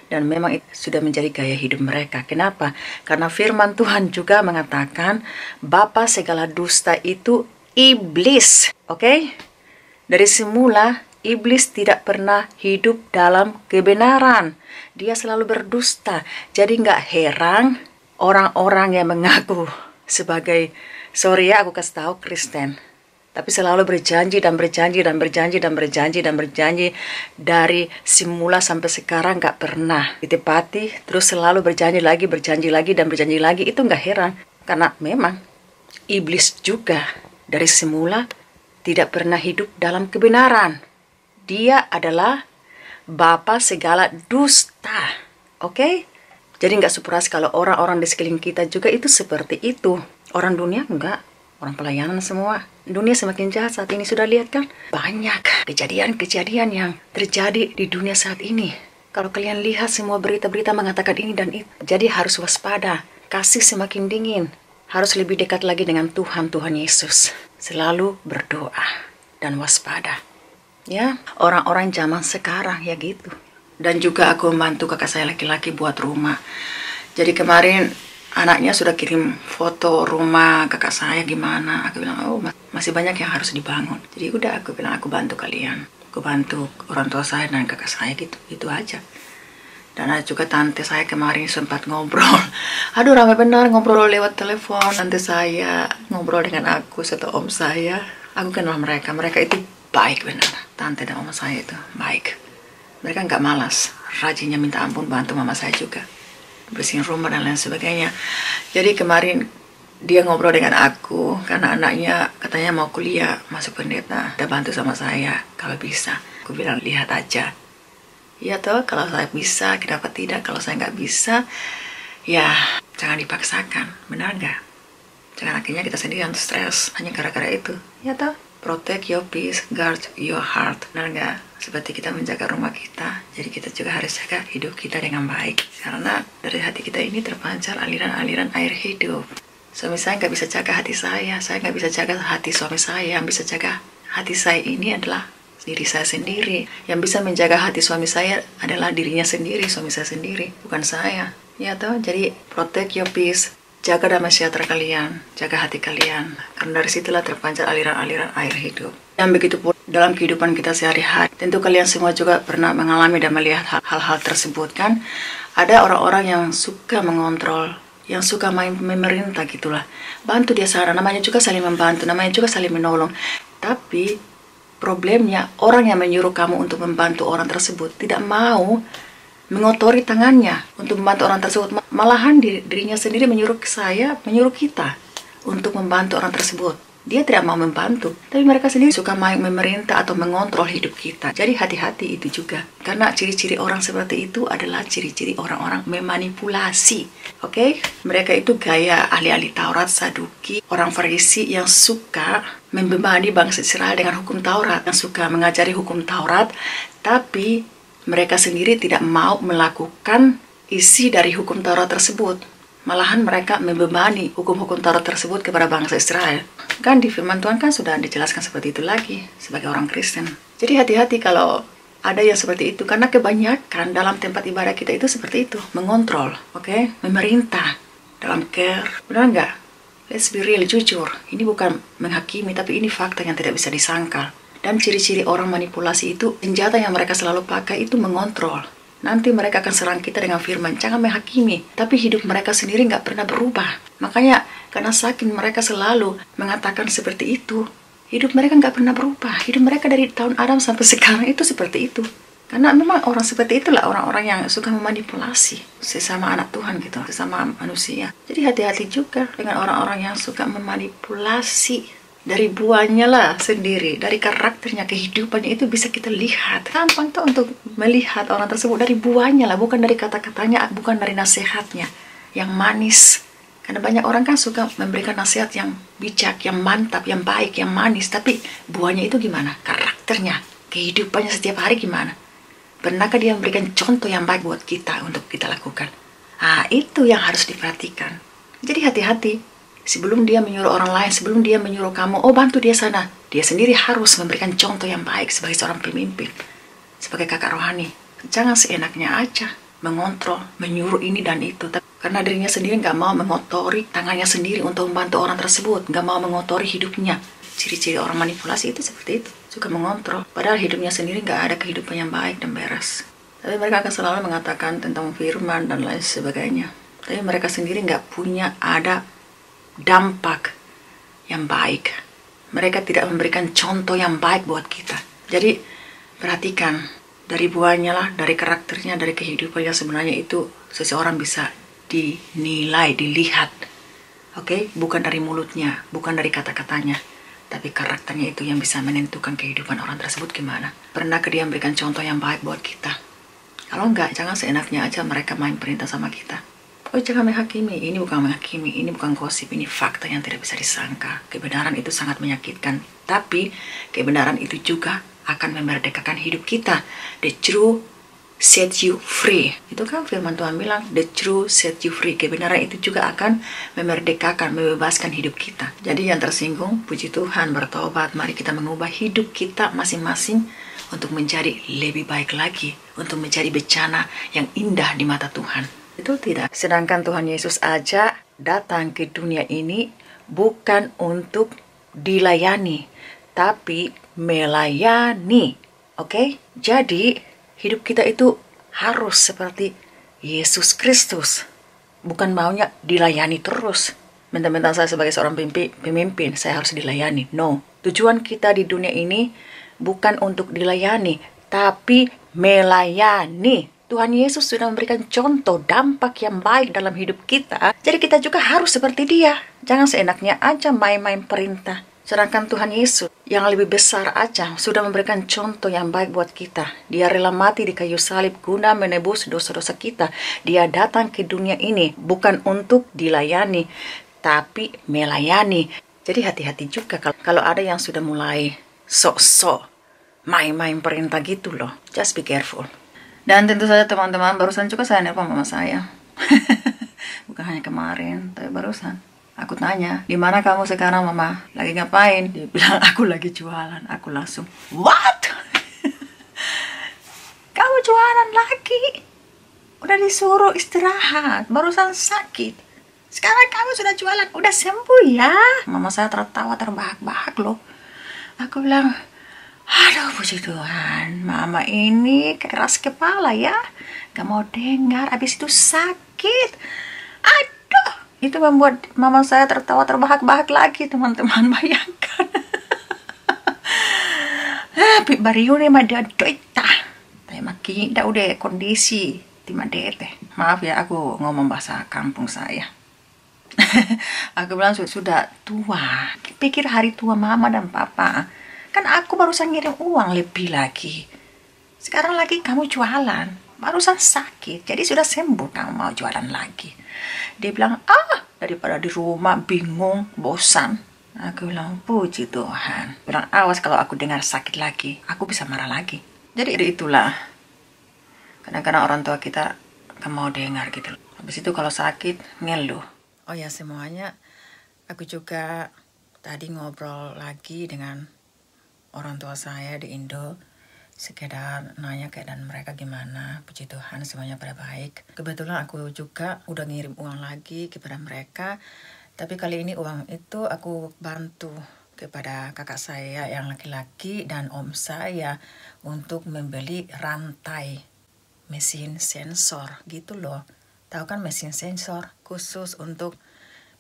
Dan memang itu sudah menjadi gaya hidup mereka. Kenapa? Karena firman Tuhan juga mengatakan, bapa segala dusta itu iblis. Oke? Dari semula, iblis tidak pernah hidup dalam kebenaran. Dia selalu berdusta. Jadi nggak heran orang-orang yang mengaku sebagai, sorry ya aku kasih tahu, Kristen. Tapi selalu berjanji dan berjanji dan berjanji dan berjanji dan berjanji. Dari semula sampai sekarang nggak pernah ditepati. Terus selalu berjanji lagi dan berjanji lagi. Itu nggak heran. Karena memang iblis juga dari semula tidak pernah hidup dalam kebenaran. Dia adalah bapa segala dusta. Oke? Jadi nggak surprise kalau orang-orang di sekeliling kita juga itu seperti itu. Orang dunia enggak. Orang pelayanan semua. Dunia semakin jahat saat ini, sudah lihat kan? Banyak kejadian-kejadian yang terjadi di dunia saat ini. Kalau kalian lihat semua berita-berita mengatakan ini dan itu. Jadi harus waspada. Kasih semakin dingin. Harus lebih dekat lagi dengan Tuhan Yesus. Selalu berdoa dan waspada. Ya, orang-orang zaman sekarang ya gitu. Dan juga aku membantu kakak saya laki-laki buat rumah. Jadi kemarin anaknya sudah kirim foto rumah kakak saya gimana. Aku bilang, oh masih banyak yang harus dibangun. Jadi udah aku bilang, aku bantu kalian. Aku bantu orang tua saya dan kakak saya gitu. Itu aja. Dan ada juga tante saya kemarin sempat ngobrol. Aduh ramai benar ngobrol lewat telepon. Tante saya ngobrol dengan aku serta om saya. Aku kenal mereka. Mereka itu baik benar. Tante dan om saya itu baik. Mereka nggak malas. Rajinnya minta ampun bantu mama saya juga. Bersihin rumah dan lain sebagainya. Jadi kemarin dia ngobrol dengan aku karena anaknya katanya mau kuliah masuk pendeta. Dia bantu sama saya kalau bisa. Aku bilang lihat aja. Ya toh kalau saya bisa kenapa tidak. Kalau saya nggak bisa ya jangan dipaksakan. Benar nggak? Jangan akhirnya kita sendiri yang stres hanya gara-gara itu. Ya toh protect your peace, guard your heart. Benar nggak? Seperti kita menjaga rumah kita, jadi kita juga harus jaga hidup kita dengan baik. Karena dari hati kita ini terpancar aliran-aliran air hidup. Suami saya nggak bisa jaga hati saya nggak bisa jaga hati suami saya. Yang bisa jaga hati saya ini adalah diri saya sendiri. Yang bisa menjaga hati suami saya adalah dirinya sendiri, suami saya sendiri, bukan saya. Ya toh, jadi protect your peace. Jaga damai sejahtera kalian, jaga hati kalian. Karena dari situlah terpancar aliran-aliran air hidup. Dan begitu pun dalam kehidupan kita sehari-hari. Tentu kalian semua juga pernah mengalami dan melihat hal-hal tersebut kan. Ada orang-orang yang suka mengontrol, yang suka main memerintah gitulah. Bantu dia sana, namanya juga saling membantu, namanya juga saling menolong. Tapi problemnya orang yang menyuruh kamu untuk membantu orang tersebut tidak mau mengotori tangannya untuk membantu orang tersebut. Malahan dirinya sendiri menyuruh kita untuk membantu orang tersebut. Dia tidak mau membantu, tapi mereka sendiri suka main memerintah atau mengontrol hidup kita. Jadi hati-hati itu juga. Karena ciri-ciri orang seperti itu adalah ciri-ciri orang-orang memanipulasi. Oke? Mereka itu gaya ahli-ahli Taurat, Saduki, orang Farisi yang suka membebani bangsa Israel dengan hukum Taurat, yang suka mengajari hukum Taurat, tapi mereka sendiri tidak mau melakukan isi dari hukum Taurat tersebut. Malahan mereka membebani hukum-hukum Taurat tersebut kepada bangsa Israel. Kan di firman Tuhan kan sudah dijelaskan seperti itu lagi sebagai orang Kristen. Jadi hati-hati kalau ada yang seperti itu. Karena kebanyakan dalam tempat ibadah kita itu seperti itu. Mengontrol, oke? Memerintah dalam care. Benar nggak? Let's be real, jujur. Ini bukan menghakimi, tapi ini fakta yang tidak bisa disangkal. Dan ciri-ciri orang manipulasi itu, senjata yang mereka selalu pakai itu mengontrol. Nanti mereka akan serang kita dengan firman, jangan menghakimi. Tapi hidup mereka sendiri nggak pernah berubah. Makanya, karena saking mereka selalu mengatakan seperti itu, hidup mereka nggak pernah berubah. Hidup mereka dari tahun Adam sampai sekarang itu seperti itu. Karena memang orang seperti itulah orang-orang yang suka memanipulasi sesama anak Tuhan gitu, sesama manusia. Jadi hati-hati juga dengan orang-orang yang suka memanipulasi. Dari buahnya lah sendiri, dari karakternya, kehidupannya itu bisa kita lihat. Gampang tuh untuk melihat orang tersebut dari buahnya lah, bukan dari kata-katanya, bukan dari nasihatnya yang manis. Karena banyak orang kan suka memberikan nasihat yang bijak, yang mantap, yang baik, yang manis. Tapi buahnya itu gimana? Karakternya. kehidupannya setiap hari gimana? Pernahkah dia memberikan contoh yang baik buat kita untuk kita lakukan? Itu yang harus diperhatikan. Jadi hati-hati. Sebelum dia menyuruh orang lain, sebelum dia menyuruh kamu, bantu dia sana, dia sendiri harus memberikan contoh yang baik sebagai seorang pemimpin, sebagai kakak rohani. Jangan seenaknya aja mengontrol, menyuruh ini dan itu. Karena dirinya sendiri nggak mau mengotori tangannya sendiri untuk membantu orang tersebut, nggak mau mengotori hidupnya. Ciri-ciri orang manipulasi itu seperti itu, suka mengontrol. Padahal hidupnya sendiri nggak ada kehidupan yang baik dan beres. Tapi mereka akan selalu mengatakan tentang firman dan lain sebagainya. Tapi mereka sendiri nggak punya ada dampak yang baik. Mereka tidak memberikan contoh yang baik buat kita. Jadi perhatikan, dari buahnya lah, dari karakternya, dari kehidupannya sebenarnya itu seseorang bisa dinilai, dilihat. Oke? Bukan dari mulutnya, bukan dari kata-katanya, tapi karakternya itu yang bisa menentukan kehidupan orang tersebut gimana. Pernahkah dia memberikan contoh yang baik buat kita? Kalau enggak, jangan seenaknya aja mereka main perintah sama kita. Jangan menghakimi, ini bukan menghakimi, ini bukan gosip, ini fakta yang tidak bisa disangka. Kebenaran itu sangat menyakitkan, tapi kebenaran itu juga akan memerdekakan hidup kita. The truth set you free. Itu kan firman Tuhan bilang, the truth set you free. Kebenaran itu juga akan memerdekakan, membebaskan hidup kita. Jadi yang tersinggung, puji Tuhan, bertobat. Mari kita mengubah hidup kita masing-masing untuk menjadi lebih baik lagi, untuk menjadi bencana yang indah di mata Tuhan. Itu tidak. Sedangkan Tuhan Yesus aja datang ke dunia ini bukan untuk dilayani, tapi melayani. Oke? Jadi hidup kita itu harus seperti Yesus Kristus. Bukan maunya dilayani terus. Mentang-mentang saya sebagai seorang pemimpin, saya harus dilayani. No. Tujuan kita di dunia ini bukan untuk dilayani, tapi melayani. Tuhan Yesus sudah memberikan contoh dampak yang baik dalam hidup kita. Jadi kita juga harus seperti dia. Jangan seenaknya aja main-main perintah. Sedangkan Tuhan Yesus yang lebih besar aja sudah memberikan contoh yang baik buat kita. Dia rela mati di kayu salib guna menebus dosa-dosa kita. Dia datang ke dunia ini bukan untuk dilayani, tapi melayani. Jadi hati-hati juga kalau ada yang sudah mulai sok-sok main-main perintah gitu loh. Just be careful. Dan tentu saja teman-teman, barusan juga saya nelpon mama saya. Bukan hanya kemarin, tapi barusan. Aku tanya, di mana kamu sekarang mama? Lagi ngapain? Dia bilang, aku lagi jualan. Aku langsung, what? Kamu jualan lagi? Udah disuruh istirahat, barusan sakit. Sekarang kamu sudah jualan, udah sembuh ya? Mama saya tertawa terbahak-bahak loh. Aku bilang, aduh puji Tuhan, mama ini keras kepala ya. Gak mau dengar, abis itu sakit. Aduh, itu membuat mama saya tertawa terbahak-bahak lagi, teman-teman. Bayangkan. Bariu nih mah dia doita. Tapi makin dah udah kondisi timadete. Maaf ya, aku ngomong bahasa kampung saya. Aku bilang sudah tua. Pikir hari tua mama dan papa. Kan aku barusan ngirim uang lebih lagi. Sekarang lagi kamu jualan. Barusan sakit. Jadi sudah sembuh kamu mau jualan lagi. Dia bilang, daripada di rumah bingung, bosan. Aku bilang, puji Tuhan. Bilang, awas kalau aku dengar sakit lagi. Aku bisa marah lagi. Jadi itulah. Kadang-kadang orang tua kita gak mau dengar gitu. Habis itu kalau sakit, ngeluh. Oh ya semuanya, aku juga tadi ngobrol lagi dengan orang tua saya di Indo, sekedar nanya keadaan mereka gimana. Puji Tuhan semuanya pada baik. Kebetulan aku juga udah ngirim uang lagi kepada mereka, tapi kali ini uang itu aku bantu kepada kakak saya yang laki-laki dan om saya untuk membeli rantai mesin sensor gitu loh. Tahu kan mesin sensor khusus untuk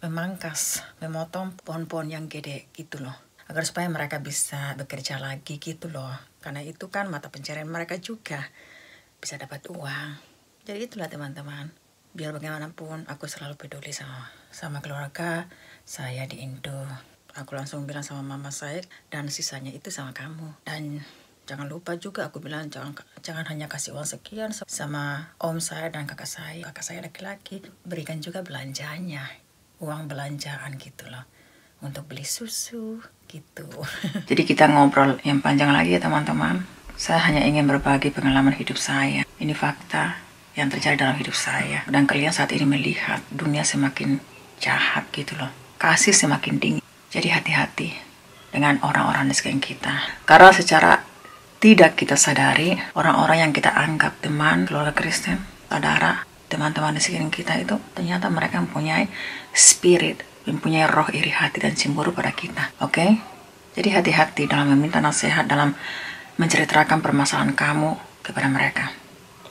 memangkas, memotong pohon-pohon yang gede gitu loh. Agar supaya mereka bisa bekerja lagi gitu loh. Karena itu kan mata pencarian mereka juga. Bisa dapat uang. Jadi itulah teman-teman. Biar bagaimanapun aku selalu peduli sama keluarga saya di Indo. Aku langsung bilang sama mama saya dan sisanya itu sama kamu. Dan jangan lupa juga aku bilang jangan hanya kasih uang sekian sama om saya dan kakak saya. Kakak saya laki-laki. Berikan juga belanjanya. Uang belanjaan gitu loh. Untuk beli susu gitu. Jadi kita ngobrol yang panjang lagi ya teman-teman. Saya hanya ingin berbagi pengalaman hidup saya. Ini fakta yang terjadi dalam hidup saya. Dan kalian saat ini melihat dunia semakin jahat gitu loh. Kasih semakin dingin. Jadi hati-hati dengan orang-orang di sekeliling kita. Karena secara tidak kita sadari, orang-orang yang kita anggap teman, keluarga Kristen, saudara, teman-teman di sekeliling kita itu ternyata mereka mempunyai spirit, mempunyai roh iri hati dan cemburu pada kita. Oke? Jadi hati-hati dalam meminta nasihat, dalam menceritakan permasalahan kamu kepada mereka,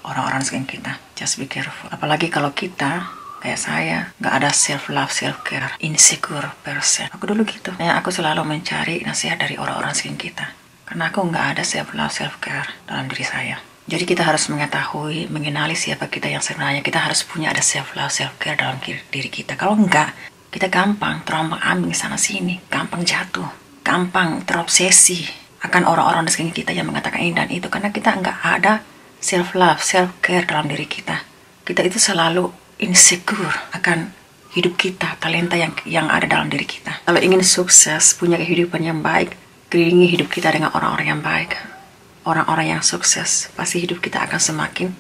orang-orang di sekeliling kita. Just be careful. Apalagi kalau kita kayak saya, gak ada self-love, self-care, insecure person. Aku dulu gitu. Aku selalu mencari nasihat dari orang-orang sekeliling kita. Karena aku gak ada self-love, self-care dalam diri saya. Jadi kita harus mengetahui, mengenali siapa kita yang sebenarnya. Kita harus punya ada self-love, self-care dalam diri kita. Kalau enggak, kita gampang terombang-ambing sana-sini. Gampang jatuh. Gampang terobsesi akan orang-orang di sekeliling kita yang mengatakan ini dan itu. Karena kita nggak ada self-love, self-care dalam diri kita. Kita itu selalu insecure akan hidup kita, talenta yang ada dalam diri kita. Kalau ingin sukses, punya kehidupan yang baik, kelilingi hidup kita dengan orang-orang yang baik. Orang-orang yang sukses, pasti hidup kita akan semakin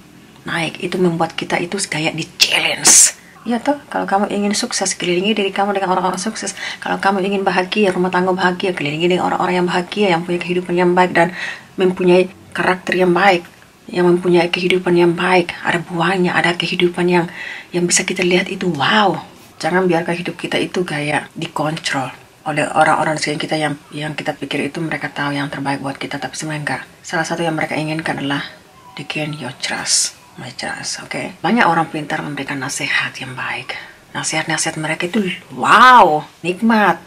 naik. Itu membuat kita itu kayak di challenge. Ya toh, kalau kamu ingin sukses, kelilingi diri kamu dengan orang-orang sukses. Kalau kamu ingin bahagia, rumah tangga bahagia, kelilingi dengan orang-orang yang bahagia, yang punya kehidupan yang baik dan mempunyai karakter yang baik, yang mempunyai kehidupan yang baik, ada buahnya, ada kehidupan yang bisa kita lihat itu wow. Jangan biarkan hidup kita itu kayak dikontrol oleh orang-orang di sekitar kita yang kita pikir itu mereka tahu yang terbaik buat kita, tapi sebenarnya enggak. Salah satu yang mereka inginkan adalah they gain your trust. My trust, oke. Banyak orang pintar memberikan nasihat yang baik. Nasihat-nasihat mereka itu wow, nikmat.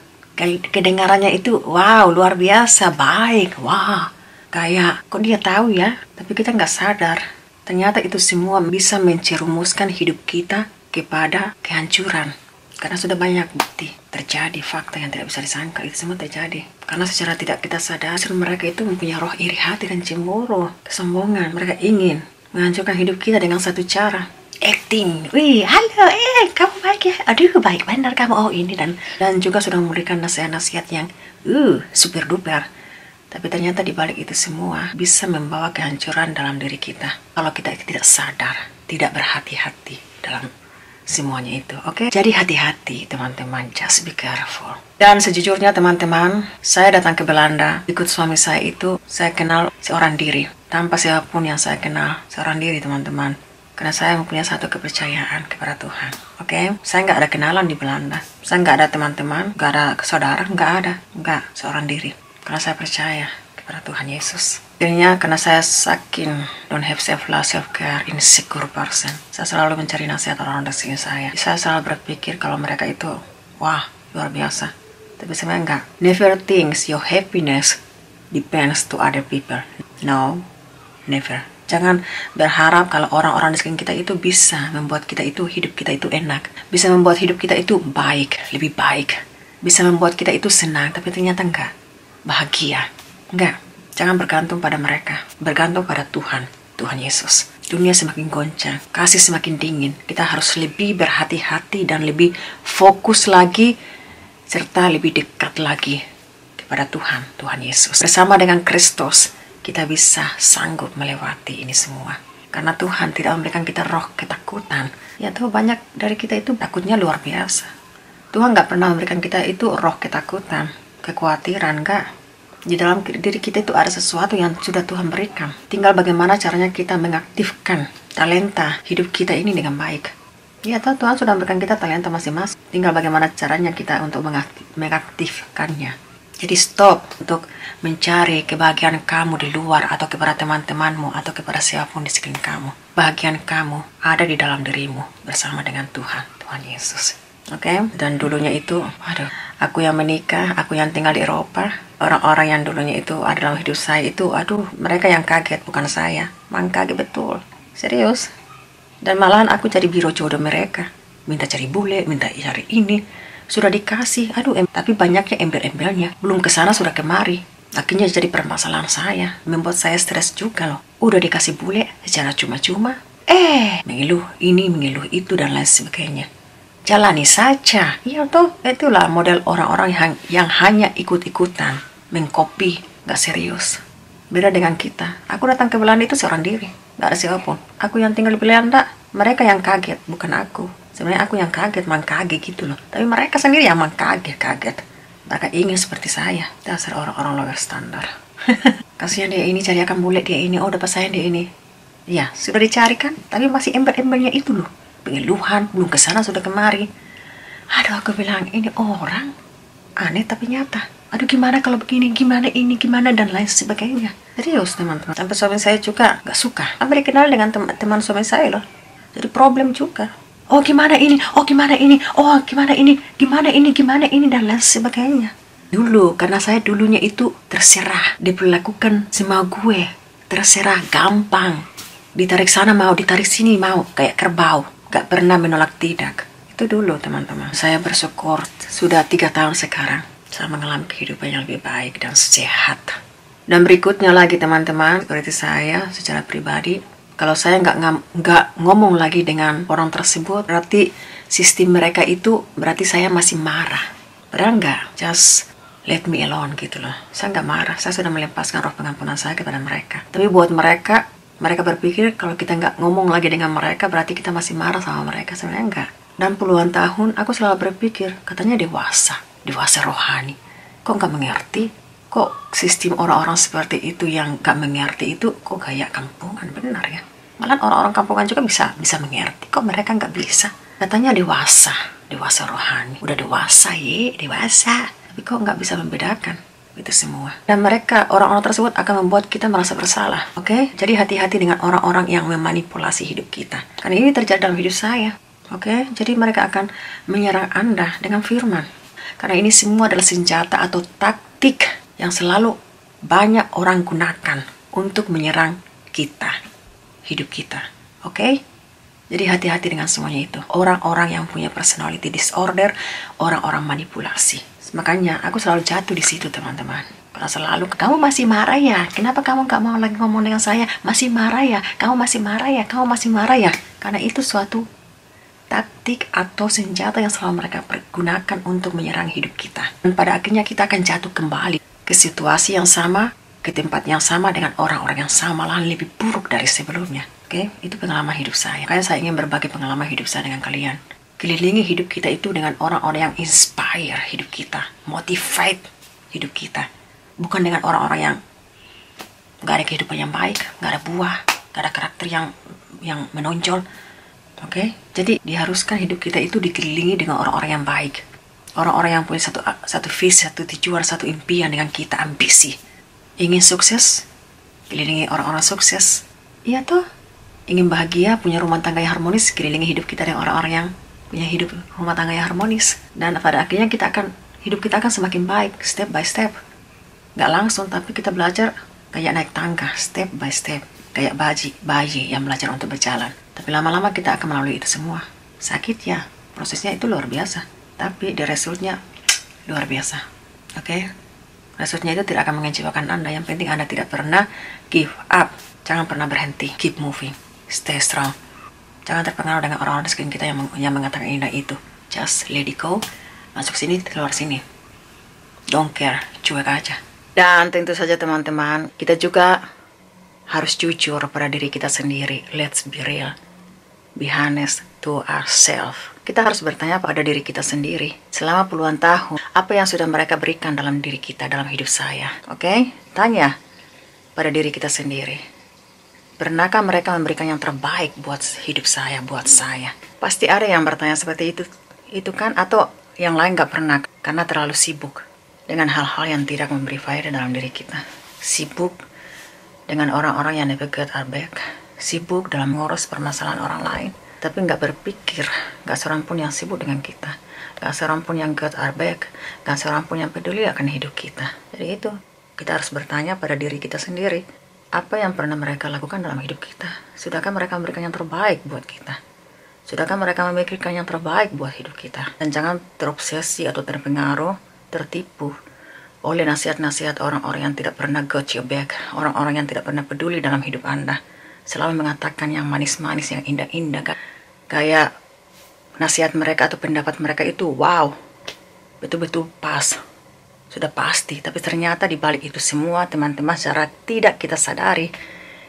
Kedengarannya itu wow, luar biasa, baik, wow. Kayak, kok dia tahu ya? Tapi kita nggak sadar. Ternyata itu semua bisa mencerumuskan hidup kita kepada kehancuran. Karena sudah banyak bukti terjadi, fakta yang tidak bisa disangkal itu semua terjadi. Karena secara tidak kita sadar, mereka itu mempunyai roh iri hati dan cemburu, kesombongan. Mereka ingin menghancurkan hidup kita dengan satu cara, acting. Wih, halo, kamu baik ya? Aduh, baik benar kamu. Oh ini dan juga sudah memberikan nasihat-nasihat yang super duper. Tapi ternyata di balik itu semua bisa membawa kehancuran dalam diri kita kalau kita tidak sadar, tidak berhati-hati dalam semuanya itu. Oke? Jadi hati-hati teman-teman, just be careful. Dan sejujurnya teman-teman, saya datang ke Belanda ikut suami saya itu, saya kenal seorang diri. Tanpa siapapun yang saya kenal, seorang diri teman-teman. Karena saya mempunyai satu kepercayaan kepada Tuhan. Oke? Saya nggak ada kenalan di Belanda. Saya nggak ada teman-teman, nggak ada saudara, nggak ada. Nggak, seorang diri. Karena saya percaya kepada Tuhan Yesus. Akhirnya karena saya saking don't have self-love, self-care, insecure person, saya selalu mencari nasihat orang di sini saya. Saya selalu berpikir kalau mereka itu, wah, luar biasa. Tapi sebenarnya enggak. Never thinks your happiness depends to other people. No, never. Jangan berharap kalau orang-orang di sekeliling kita itu bisa membuat kita itu, hidup kita itu enak. Bisa membuat hidup kita itu baik, lebih baik. Bisa membuat kita itu senang, tapi ternyata enggak. Bahagia. Enggak. Jangan bergantung pada mereka. Bergantung pada Tuhan. Tuhan Yesus. Dunia semakin goncang. Kasih semakin dingin. Kita harus lebih berhati-hati dan lebih fokus lagi. Serta lebih dekat lagi kepada Tuhan. Tuhan Yesus. Bersama dengan Kristus, kita bisa sanggup melewati ini semua. Karena Tuhan tidak memberikan kita roh ketakutan. Ya tuh banyak dari kita itu takutnya luar biasa. Tuhan gak pernah memberikan kita itu roh ketakutan. Kekhawatiran, enggak. Di dalam diri kita itu ada sesuatu yang sudah Tuhan berikan. Tinggal bagaimana caranya kita mengaktifkan talenta hidup kita ini dengan baik. Ya, Tuhan sudah memberikan kita talenta masing-masing. Tinggal bagaimana caranya kita untuk mengaktifkannya. Jadi stop untuk mencari kebahagiaan kamu di luar atau kepada teman-temanmu atau kepada siapapun di sekeliling kamu. Bahagian kamu ada di dalam dirimu bersama dengan Tuhan, Tuhan Yesus. Oke? Dan dulunya itu, aku yang menikah, aku yang tinggal di Eropa, orang-orang yang dulunya itu ada dalam hidup saya itu, mereka yang kaget, bukan saya. Memang kaget betul. Serius. Dan malahan aku jadi biro jodoh mereka. Minta cari bule, minta cari ini. Sudah dikasih, tapi banyaknya embel-embelnya. Belum kesana sudah kemari. Akhirnya jadi permasalahan saya. Membuat saya stres juga loh. Udah dikasih bule secara cuma-cuma. Mengeluh ini, mengeluh itu, dan lain sebagainya. Jalani saja. Iya toh, itulah model orang-orang yang hanya ikut-ikutan, mengcopy, gak serius. Beda dengan kita. Aku datang ke Belanda itu seorang diri, nggak ada siapapun. Aku yang tinggal di Belanda, mereka yang kaget, bukan aku. Sebenarnya aku yang kaget, mang kaget gitu loh. Tapi mereka sendiri yang mang kaget. Mereka ingin seperti saya. Dasar orang-orang lower standar. Kasihan dia ini, cari akan bule dia ini. Oh, dapat saya dia ini. Ya, sudah dicari kan? Tapi masih ember-embernya itu loh. Pengeluhan, belum kesana sudah kemari. Aduh, aku bilang, ini orang aneh tapi nyata. Aduh, gimana kalau begini, gimana ini, gimana, dan lain sebagainya. Serius, teman-teman. Sampai suami saya juga gak suka. Hampir kenal dengan teman suami saya loh. Jadi problem juga. Oh, gimana ini, oh, gimana ini, oh, gimana ini, gimana ini, dan lain sebagainya. Dulu, karena saya dulunya itu terserah. Diperlakukan sama gue. Terserah, gampang. Ditarik sana mau, ditarik sini mau. Kayak kerbau. Gak pernah menolak tidak. Itu dulu, teman-teman. Saya bersyukur sudah 3 tahun sekarang saya mengalami kehidupan yang lebih baik dan sehat. Dan berikutnya lagi, teman-teman, seperti saya secara pribadi, kalau saya nggak ngomong lagi dengan orang tersebut, berarti sistem mereka itu berarti saya masih marah. Padahal nggak, just let me alone gitu loh. Saya nggak marah, saya sudah melepaskan roh pengampunan saya kepada mereka. Tapi buat mereka berpikir kalau kita nggak ngomong lagi dengan mereka, berarti kita masih marah sama mereka. Sebenarnya enggak. Dan puluhan tahun aku selalu berpikir, katanya dewasa rohani. Kok nggak mengerti? Kok sistem orang-orang seperti itu yang nggak mengerti itu kok kayak kampungan, benar ya? Malah orang-orang kampungan juga bisa mengerti. Kok mereka nggak bisa? Katanya dewasa rohani. Udah dewasa dewasa. Tapi kok nggak bisa membedakan itu semua. Dan mereka, orang-orang tersebut akan membuat kita merasa bersalah. Oke? Jadi hati-hati dengan orang-orang yang memanipulasi hidup kita. Karena ini terjadi dalam hidup saya. Oke? Jadi mereka akan menyerang Anda dengan firman. Karena ini semua adalah senjata atau taktik yang selalu banyak orang gunakan untuk menyerang kita, hidup kita. Oke? Jadi hati-hati dengan semuanya itu. Orang-orang yang punya personality disorder, orang-orang manipulasi. Makanya aku selalu jatuh di situ, teman-teman. Karena selalu, kamu masih marah ya? Kenapa kamu gak mau lagi ngomong dengan saya? Masih marah ya? Kamu masih marah ya? Kamu masih marah ya? Karena itu suatu taktik atau senjata yang selalu mereka pergunakan untuk menyerang hidup kita. Dan pada akhirnya kita akan jatuh kembali ke situasi yang sama, ke tempat yang sama dengan orang-orang yang sama, malahan lebih buruk dari sebelumnya. Oke, itu pengalaman hidup saya. Makanya saya ingin berbagi pengalaman hidup saya dengan kalian. Kelilingi hidup kita itu dengan orang-orang yang inspire hidup kita, motivate hidup kita. Bukan dengan orang-orang yang gak ada kehidupan yang baik, gak ada buah, gak ada karakter yang menonjol. Oke, jadi diharuskan hidup kita itu dikelilingi dengan orang-orang yang baik. Orang-orang yang punya satu visi, satu tujuan, satu impian dengan kita, ambisi. Ingin sukses, kelilingi orang-orang sukses. Iya toh, ingin bahagia, punya rumah tangga yang harmonis, kelilingi hidup kita dengan orang-orang yang punya hidup rumah tangga yang harmonis. Dan pada akhirnya hidup kita akan semakin baik, step by step. Gak langsung, tapi kita belajar kayak naik tangga, step by step. Kayak bayi yang belajar untuk berjalan. Tapi lama-lama kita akan melalui itu semua. Sakit ya, prosesnya itu luar biasa. Tapi the resultnya luar biasa. Oke? Resultnya itu tidak akan mengecewakan Anda. Yang penting Anda tidak pernah give up. Jangan pernah berhenti. Keep moving. Stay strong. Jangan terpengaruh dengan orang-orang di sekitar kita yang mengatakan ini dan itu. Just let it go. Masuk sini, keluar sini. Don't care. Cuek aja. Dan tentu saja teman-teman, kita juga harus jujur pada diri kita sendiri. Let's be real. Be honest to ourselves. Kita harus bertanya pada diri kita sendiri. Selama puluhan tahun, apa yang sudah mereka berikan dalam diri kita, dalam hidup saya? Oke? Tanya pada diri kita sendiri. Pernahkah mereka memberikan yang terbaik buat hidup saya, buat saya? Pasti ada yang bertanya seperti itu kan? Atau yang lain gak pernah, karena terlalu sibuk dengan hal-hal yang tidak memberi faedah dalam diri kita. Sibuk dengan orang-orang yang never got our back. Sibuk dalam mengurus permasalahan orang lain. Tapi nggak berpikir, nggak seorang pun yang sibuk dengan kita. Nggak seorang pun yang got our back. Nggak seorang pun yang peduli akan hidup kita. Jadi itu, kita harus bertanya pada diri kita sendiri. Apa yang pernah mereka lakukan dalam hidup kita? Sudahkah mereka memberikan yang terbaik buat kita? Sudahkah mereka memikirkan yang terbaik buat hidup kita? Dan jangan terobsesi atau terpengaruh, tertipu oleh nasihat-nasihat orang-orang yang tidak pernah got your back. Orang-orang yang tidak pernah peduli dalam hidup Anda. Selalu mengatakan yang manis-manis, yang indah-indah. Kayak nasihat mereka atau pendapat mereka itu wow, betul-betul pas. sudah pasti. Tapi ternyata di balik itu semua, teman-teman, secara tidak kita sadari,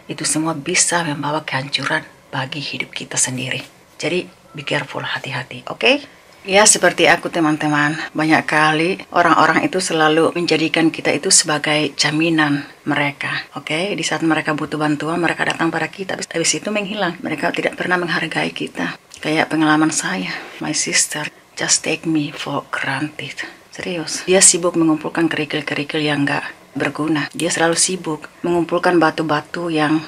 itu semua bisa membawa kehancuran bagi hidup kita sendiri. Jadi, be careful, hati-hati, oke? Ya, seperti aku, teman-teman. Banyak kali orang-orang itu selalu menjadikan kita itu sebagai jaminan mereka. Oke, di saat mereka butuh bantuan, mereka datang pada kita. Habis itu menghilang. Mereka tidak pernah menghargai kita. Kayak pengalaman saya, my sister just take me for granted. Serius. Dia sibuk mengumpulkan kerikil-kerikil yang gak berguna. Dia selalu sibuk mengumpulkan batu-batu yang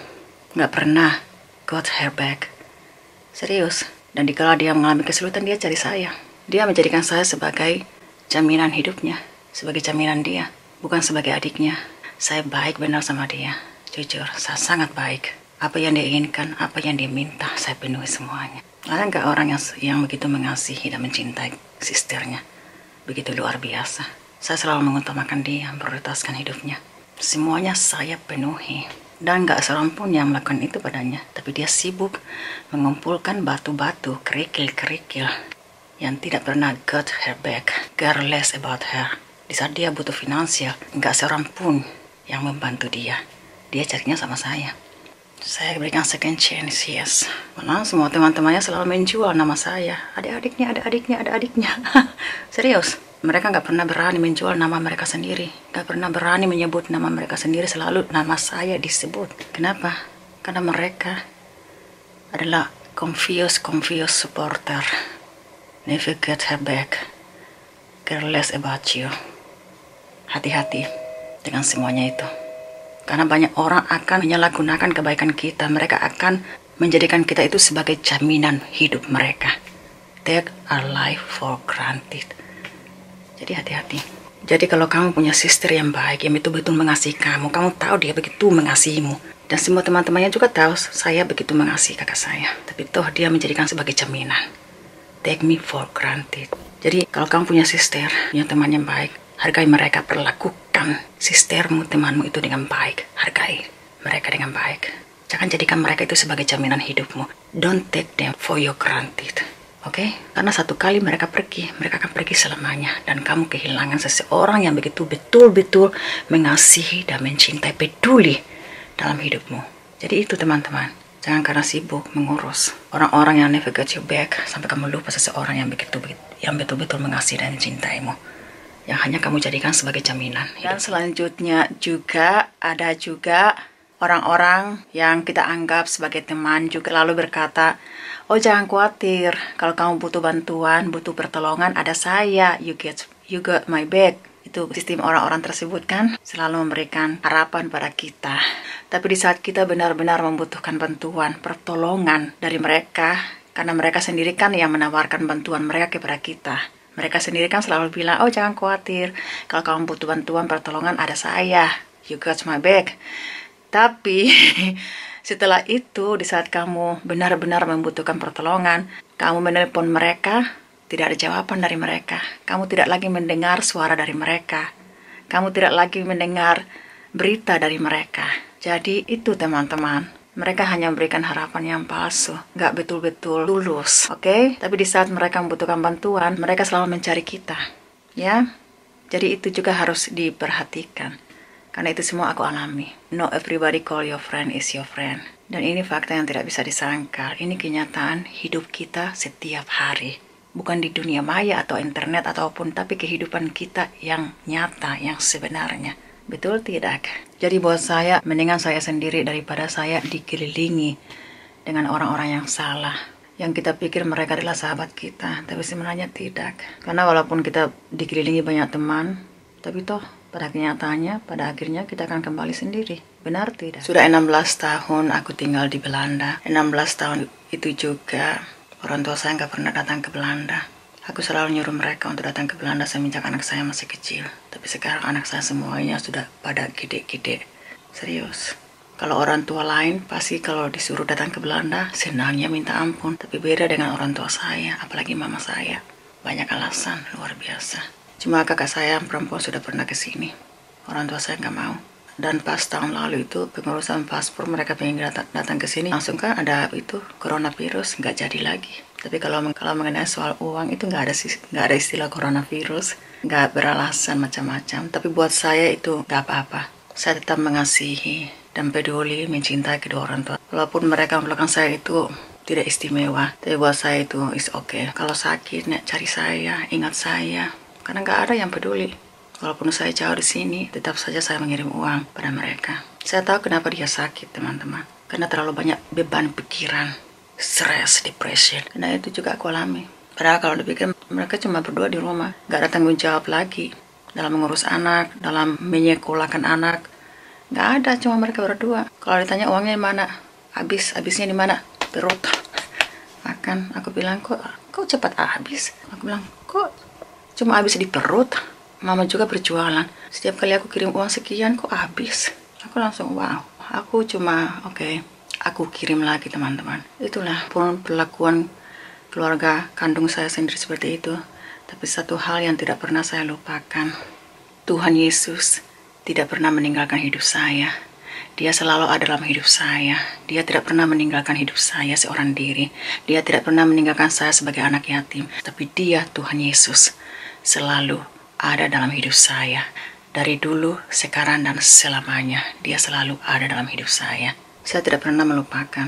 gak pernah got her back. Serius. Dan dikala dia mengalami kesulitan, dia cari saya. Dia menjadikan saya sebagai jaminan hidupnya, sebagai jaminan dia, bukan sebagai adiknya. Saya baik benar sama dia. Jujur, saya sangat baik. Apa yang dia inginkan, apa yang dia minta, saya penuhi semuanya. Ada nggak orang yang begitu mengasihi dan mencintai sisternya? Begitu luar biasa. Saya selalu mengutamakan dia, memprioritaskan hidupnya. Semuanya saya penuhi. Dan gak seorang pun yang melakukan itu padanya. Tapi dia sibuk mengumpulkan batu-batu, kerikil-kerikil yang tidak pernah got her back, care less about her. Di saat dia butuh finansial, gak seorang pun yang membantu dia. Dia carinya sama saya. Saya berikan second chance, yes. Malah semua teman-temannya selalu menjual nama saya. Ada adiknya. Serius. Mereka gak pernah berani menjual nama mereka sendiri. Gak pernah berani menyebut nama mereka sendiri. Selalu nama saya disebut. Kenapa? Karena mereka adalah confused supporter. Never get her back. Care less about you. Hati-hati dengan semuanya itu. Karena banyak orang akan menyalahgunakan kebaikan kita. Mereka akan menjadikan kita itu sebagai jaminan hidup mereka. Take our life for granted. Jadi hati-hati. Jadi kalau kamu punya sister yang baik, yang betul-betul mengasihi kamu tahu dia begitu mengasihimu. Dan semua teman-temannya juga tahu saya begitu mengasihi kakak saya. Tapi toh dia menjadikan sebagai jaminan. Take me for granted. Jadi kalau kamu punya sister, punya teman yang baik, hargai mereka, perlakukan sistermu, temanmu itu dengan baik. Hargai mereka dengan baik. Jangan jadikan mereka itu sebagai jaminan hidupmu. Don't take them for your granted. Oke? Karena satu kali mereka akan pergi selamanya. Dan kamu kehilangan seseorang yang begitu betul-betul mengasihi dan mencintai, peduli dalam hidupmu. Jadi itu teman-teman. Jangan karena sibuk mengurus orang-orang yang never got you back sampai kamu lupa seseorang yang betul-betul mengasihi dan mencintaimu. Yang hanya kamu jadikan sebagai jaminan. Dan selanjutnya juga ada orang-orang yang kita anggap sebagai teman juga lalu berkata, oh jangan khawatir, kalau kamu butuh bantuan, butuh pertolongan, ada saya, you got my back. Itu sistem orang-orang tersebut kan selalu memberikan harapan pada kita. Tapi di saat kita benar-benar membutuhkan bantuan, pertolongan dari mereka, karena mereka sendiri kan yang menawarkan bantuan mereka kepada kita. Mereka sendiri kan selalu bilang, oh jangan khawatir, kalau kamu butuh bantuan, pertolongan, ada saya, you got my back. Tapi setelah itu, di saat kamu benar-benar membutuhkan pertolongan, kamu menelpon mereka, tidak ada jawaban dari mereka. Kamu tidak lagi mendengar suara dari mereka. Kamu tidak lagi mendengar berita dari mereka. Jadi itu teman-teman, mereka hanya memberikan harapan yang palsu, gak betul-betul tulus, oke? Tapi di saat mereka membutuhkan bantuan, mereka selalu mencari kita, ya? Jadi itu juga harus diperhatikan. Karena itu semua aku alami. Not everybody call your friend is your friend. Dan ini fakta yang tidak bisa disangkal. Ini kenyataan hidup kita setiap hari. Bukan di dunia maya atau internet ataupun, tapi kehidupan kita yang nyata, yang sebenarnya. Betul tidak? Jadi buat saya, mendingan saya sendiri daripada saya dikelilingi dengan orang-orang yang salah. Yang kita pikir mereka adalah sahabat kita, tapi sebenarnya tidak. Karena walaupun kita dikelilingi banyak teman, tapi toh pada kenyataannya, pada akhirnya kita akan kembali sendiri. Benar tidak? Sudah 16 tahun aku tinggal di Belanda. 16 tahun itu juga orang tua saya nggak pernah datang ke Belanda. Aku selalu nyuruh mereka untuk datang ke Belanda semenjak anak saya masih kecil. Tapi sekarang anak saya semuanya sudah pada gede-gede. Serius. Kalau orang tua lain, pasti kalau disuruh datang ke Belanda, senangnya minta ampun. Tapi beda dengan orang tua saya, apalagi mama saya. Banyak alasan, luar biasa. Cuma kakak saya yang perempuan sudah pernah ke sini. Orang tua saya nggak mau. Dan pas tahun lalu itu pengurusan paspor mereka pengen datang ke sini, langsung kan ada itu coronavirus, nggak jadi lagi. Tapi kalau mengenai soal uang itu nggak ada istilah coronavirus, nggak beralasan macam-macam. Tapi buat saya itu nggak apa-apa. Saya tetap mengasihi dan peduli, mencintai kedua orang tua. Walaupun mereka belakang saya itu tidak istimewa, tapi buat saya itu is okay. Kalau sakit, cari saya, ingat saya, karena nggak ada yang peduli. Walaupun saya jauh di sini, tetap saja saya mengirim uang pada mereka. Saya tahu kenapa dia sakit, teman-teman. Karena terlalu banyak beban pikiran, stres, depression. Karena itu juga aku alami. Padahal kalau dipikir mereka cuma berdua di rumah, nggak ada tanggung jawab lagi dalam mengurus anak, dalam menyekolahkan anak. Nggak ada, cuma mereka berdua. Kalau ditanya uangnya di mana, habisnya di mana? Perut. Makan. Aku bilang kok cepat habis. Aku bilang kok cuma habis di perut. Mama juga berjualan. Setiap kali aku kirim uang sekian kok habis. Aku langsung wow. Aku cuma aku kirim lagi, teman-teman. Itulah perlakuan keluarga kandung saya sendiri seperti itu. Tapi satu hal yang tidak pernah saya lupakan. Tuhan Yesus tidak pernah meninggalkan hidup saya. Dia selalu ada dalam hidup saya. Dia tidak pernah meninggalkan hidup saya seorang diri. Dia tidak pernah meninggalkan saya sebagai anak yatim. Tapi dia, Tuhan Yesus, selalu ada dalam hidup saya. Dari dulu, sekarang, dan selamanya. Dia selalu ada dalam hidup saya. Saya tidak pernah melupakan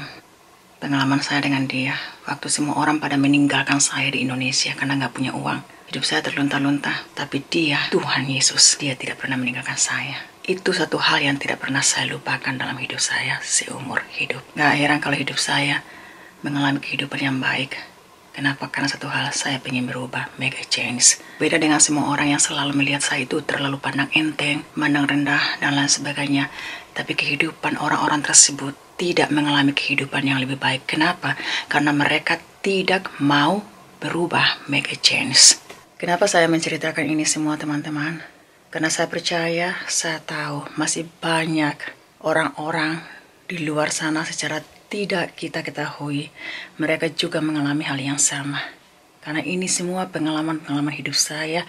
pengalaman saya dengan dia. Waktu semua orang pada meninggalkan saya di Indonesia karena nggak punya uang. Hidup saya terlunta-lunta. Tapi dia, Tuhan Yesus, dia tidak pernah meninggalkan saya. Itu satu hal yang tidak pernah saya lupakan dalam hidup saya seumur hidup. Nggak heran kalau hidup saya mengalami kehidupan yang baik. Kenapa? Karena satu hal, saya pengen berubah, make a change. Beda dengan semua orang yang selalu melihat saya itu terlalu pandang enteng, pandang rendah, dan lain sebagainya. Tapi kehidupan orang-orang tersebut tidak mengalami kehidupan yang lebih baik. Kenapa? Karena mereka tidak mau berubah, make a change. Kenapa saya menceritakan ini semua, teman-teman? Karena saya percaya, saya tahu masih banyak orang-orang di luar sana secara tidak kita ketahui, mereka juga mengalami hal yang sama. Karena ini semua pengalaman-pengalaman hidup saya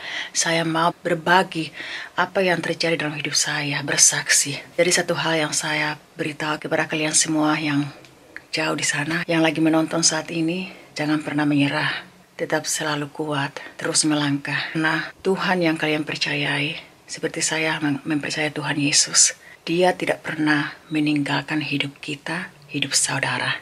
mau berbagi apa yang terjadi dalam hidup saya, bersaksi. Jadi satu hal yang saya beritahu kepada kalian semua yang jauh di sana, yang lagi menonton saat ini, jangan pernah menyerah. Tetap selalu kuat, terus melangkah. Nah, Tuhan yang kalian percayai, seperti saya mempercayai Tuhan Yesus, Dia tidak pernah meninggalkan hidup kita, hidup saudara.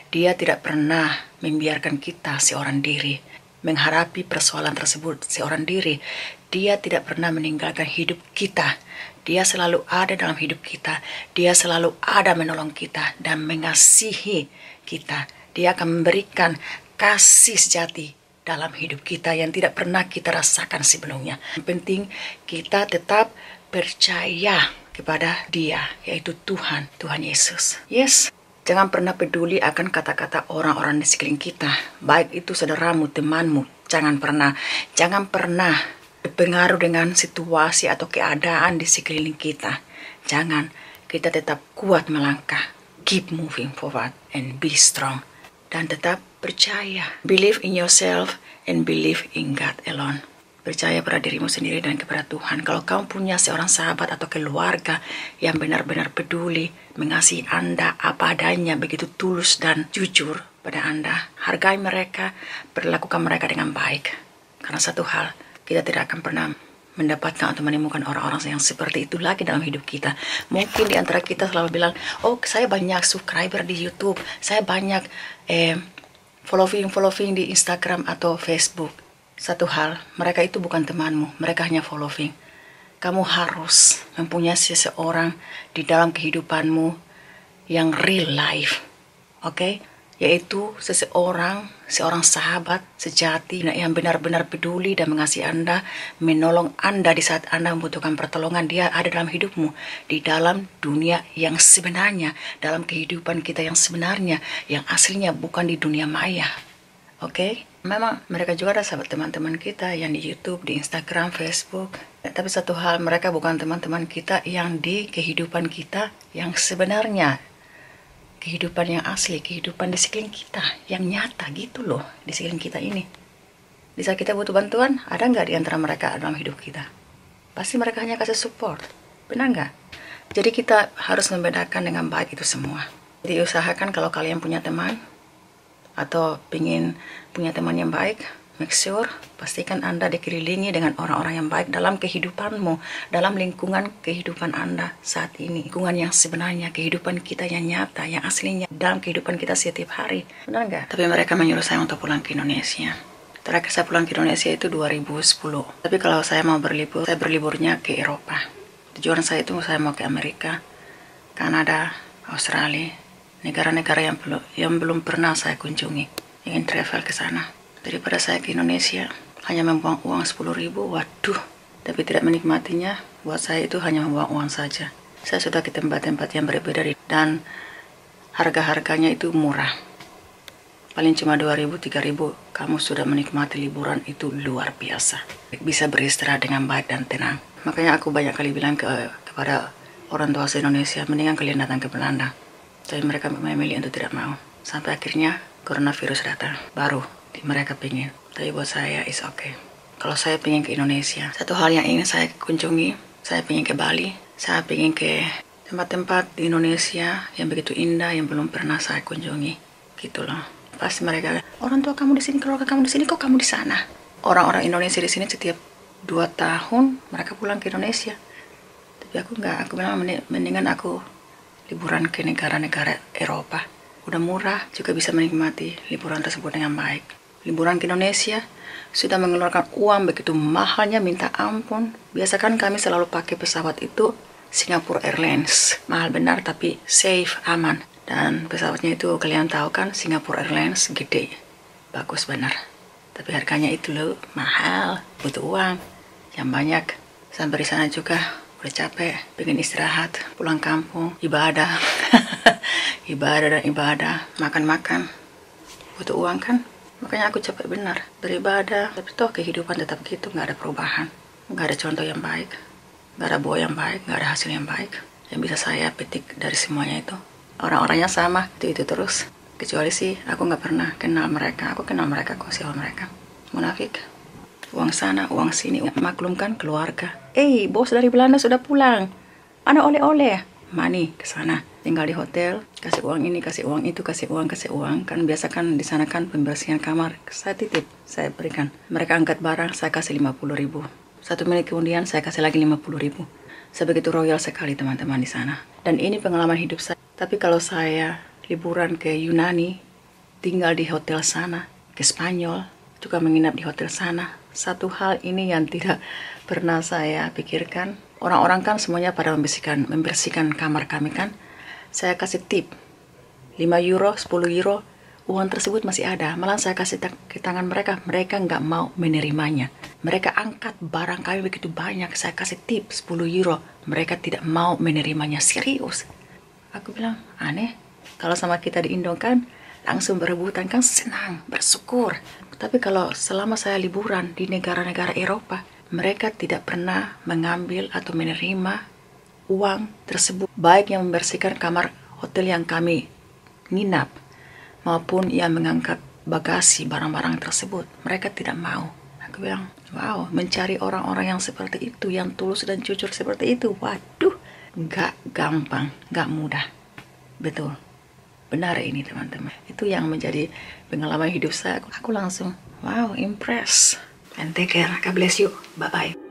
Dia tidak pernah membiarkan kita seorang diri menghadapi persoalan tersebut seorang diri. Dia tidak pernah meninggalkan hidup kita. Dia selalu ada dalam hidup kita. Dia selalu ada menolong kita dan mengasihi kita. Dia akan memberikan kasih sejati dalam hidup kita yang tidak pernah kita rasakan sebelumnya. Yang penting kita tetap percaya kepada Dia, yaitu Tuhan Yesus. Yes. Jangan pernah peduli akan kata-kata orang-orang di sekeliling kita. Baik itu saudaramu, temanmu. Jangan pernah berpengaruh dengan situasi atau keadaan di sekeliling kita. Jangan. Kita tetap kuat melangkah. Keep moving forward and be strong. Dan tetap percaya. Believe in yourself and believe in God alone. Percaya pada dirimu sendiri dan kepada Tuhan. Kalau kamu punya seorang sahabat atau keluarga yang benar-benar peduli, mengasihi Anda apa adanya, begitu tulus dan jujur pada Anda, hargai mereka, perlakukan mereka dengan baik. Karena satu hal, kita tidak akan pernah mendapatkan atau menemukan orang-orang yang seperti itu lagi dalam hidup kita. Mungkin di antara kita selalu bilang, oh saya banyak subscriber di YouTube, saya banyak following di Instagram atau Facebook. Satu hal, mereka itu bukan temanmu, mereka hanya following. Kamu harus mempunyai seseorang di dalam kehidupanmu yang real life, oke? Yaitu seorang sahabat sejati yang benar-benar peduli dan mengasihi Anda, menolong Anda di saat Anda membutuhkan pertolongan. Dia ada dalam hidupmu, di dalam dunia yang sebenarnya, dalam kehidupan kita yang sebenarnya, yang aslinya bukan di dunia maya, oke? Memang mereka juga ada sahabat teman-teman kita yang di YouTube, di Instagram, Facebook. Tapi satu hal, mereka bukan teman-teman kita yang di kehidupan kita yang sebenarnya. Kehidupan yang asli, kehidupan di sekeliling kita, yang nyata gitu loh, di sekeliling kita ini. Di saat kita butuh bantuan, ada nggak di antara mereka dalam hidup kita? Pasti mereka hanya kasih support, benar nggak? Jadi kita harus membedakan dengan baik itu semua. Jadi usahakan kalau kalian punya teman atau ingin punya teman yang baik, make sure pastikan Anda dikelilingi dengan orang-orang yang baik dalam kehidupanmu, dalam lingkungan kehidupan Anda saat ini, lingkungan yang sebenarnya, kehidupan kita yang nyata, yang aslinya dalam kehidupan kita setiap hari. Benar nggak? Tapi mereka menyuruh saya untuk pulang ke Indonesia. Terakhir saya pulang ke Indonesia itu 2010. Tapi kalau saya mau berlibur, saya berliburnya ke Eropa. Tujuan saya itu saya mau ke Amerika, Kanada, Australia, negara-negara yang belum pernah saya kunjungi. Ingin travel ke sana. Daripada saya ke Indonesia hanya membuang uang 10.000, waduh, tapi tidak menikmatinya. Buat saya itu hanya membuang uang saja. Saya sudah ke tempat-tempat yang berbeda dan harga-harganya itu murah. Paling cuma 2.000, 3.000, kamu sudah menikmati liburan itu luar biasa. Bisa beristirahat dengan baik dan tenang. Makanya aku banyak kali bilang kepada orang tua se-Indonesia, mendingan kalian datang ke Belanda. Tapi mereka memilih untuk tidak mau. Sampai akhirnya coronavirus datang. Baru mereka pingin. Tapi buat saya is okay. Kalau saya pingin ke Indonesia, satu hal yang ingin saya kunjungi, saya pingin ke Bali. Saya pingin ke tempat-tempat di Indonesia yang begitu indah yang belum pernah saya kunjungi. Gitu loh. Pasti mereka, orang tua kamu di sini, keluarga kamu di sini, kok kamu di sana? Orang-orang Indonesia di sini setiap 2 tahun mereka pulang ke Indonesia. Tapi aku enggak. Aku bilang mendingan aku liburan ke negara-negara Eropa. Udah murah, juga bisa menikmati liburan tersebut dengan baik. Liburan ke Indonesia sudah mengeluarkan uang begitu mahalnya minta ampun. Biasa kan kami selalu pakai pesawat itu Singapore Airlines. Mahal benar tapi safe, aman. Dan pesawatnya itu kalian tahu kan, Singapore Airlines gede. Bagus benar. Tapi harganya itu loh mahal, butuh uang yang banyak. Sampai di sana juga udah capek, pengen istirahat, pulang kampung, ibadah. Ibadah dan ibadah, makan-makan, butuh uang kan. Makanya aku capek benar beribadah. Tapi toh kehidupan tetap gitu, nggak ada perubahan, nggak ada contoh yang baik, nggak ada buah yang baik, nggak ada hasil yang baik yang bisa saya petik dari semuanya itu. Orang-orangnya sama, itu terus. Kecuali sih aku nggak pernah kenal mereka. Aku kenal mereka kok, siapa mereka? Munafik. Uang sana, uang sini, maklumkan keluarga. Bos dari Belanda sudah pulang. Mana oleh-oleh? Mani ke sana. Tinggal di hotel, kasih uang ini, kasih uang itu, kasih uang. Kan biasa kan di sana kan pembersihan kamar. Saya titip, saya berikan. Mereka angkat barang, saya kasih 50.000. 1 menit kemudian saya kasih lagi 50.000. Saya begitu royal sekali teman-teman di sana. Dan ini pengalaman hidup saya. Tapi kalau saya liburan ke Yunani, tinggal di hotel sana, ke Spanyol, juga menginap di hotel sana. Satu hal ini yang tidak pernah saya pikirkan. Orang-orang kan semuanya pada membersihkan kamar kami kan. Saya kasih tip 5 euro, 10 euro. Uang tersebut masih ada. Malah saya kasih ke tangan mereka. Mereka nggak mau menerimanya. Mereka angkat barang kami begitu banyak. Saya kasih tip 10 euro. Mereka tidak mau menerimanya. Serius. Aku bilang, aneh. Kalau sama kita di Indo kan langsung berebutan kan, senang, bersyukur. Tapi kalau selama saya liburan di negara-negara Eropa, mereka tidak pernah mengambil atau menerima uang tersebut, baik yang membersihkan kamar hotel yang kami nginap maupun yang mengangkat bagasi barang-barang tersebut. Mereka tidak mau. Aku bilang, wow, mencari orang-orang yang seperti itu, yang tulus dan jujur seperti itu, waduh, gak gampang, gak mudah. Betul, benar ini teman-teman. Itu yang menjadi pengalaman hidup saya. Aku langsung, wow, impress. And take care, God bless you, bye-bye.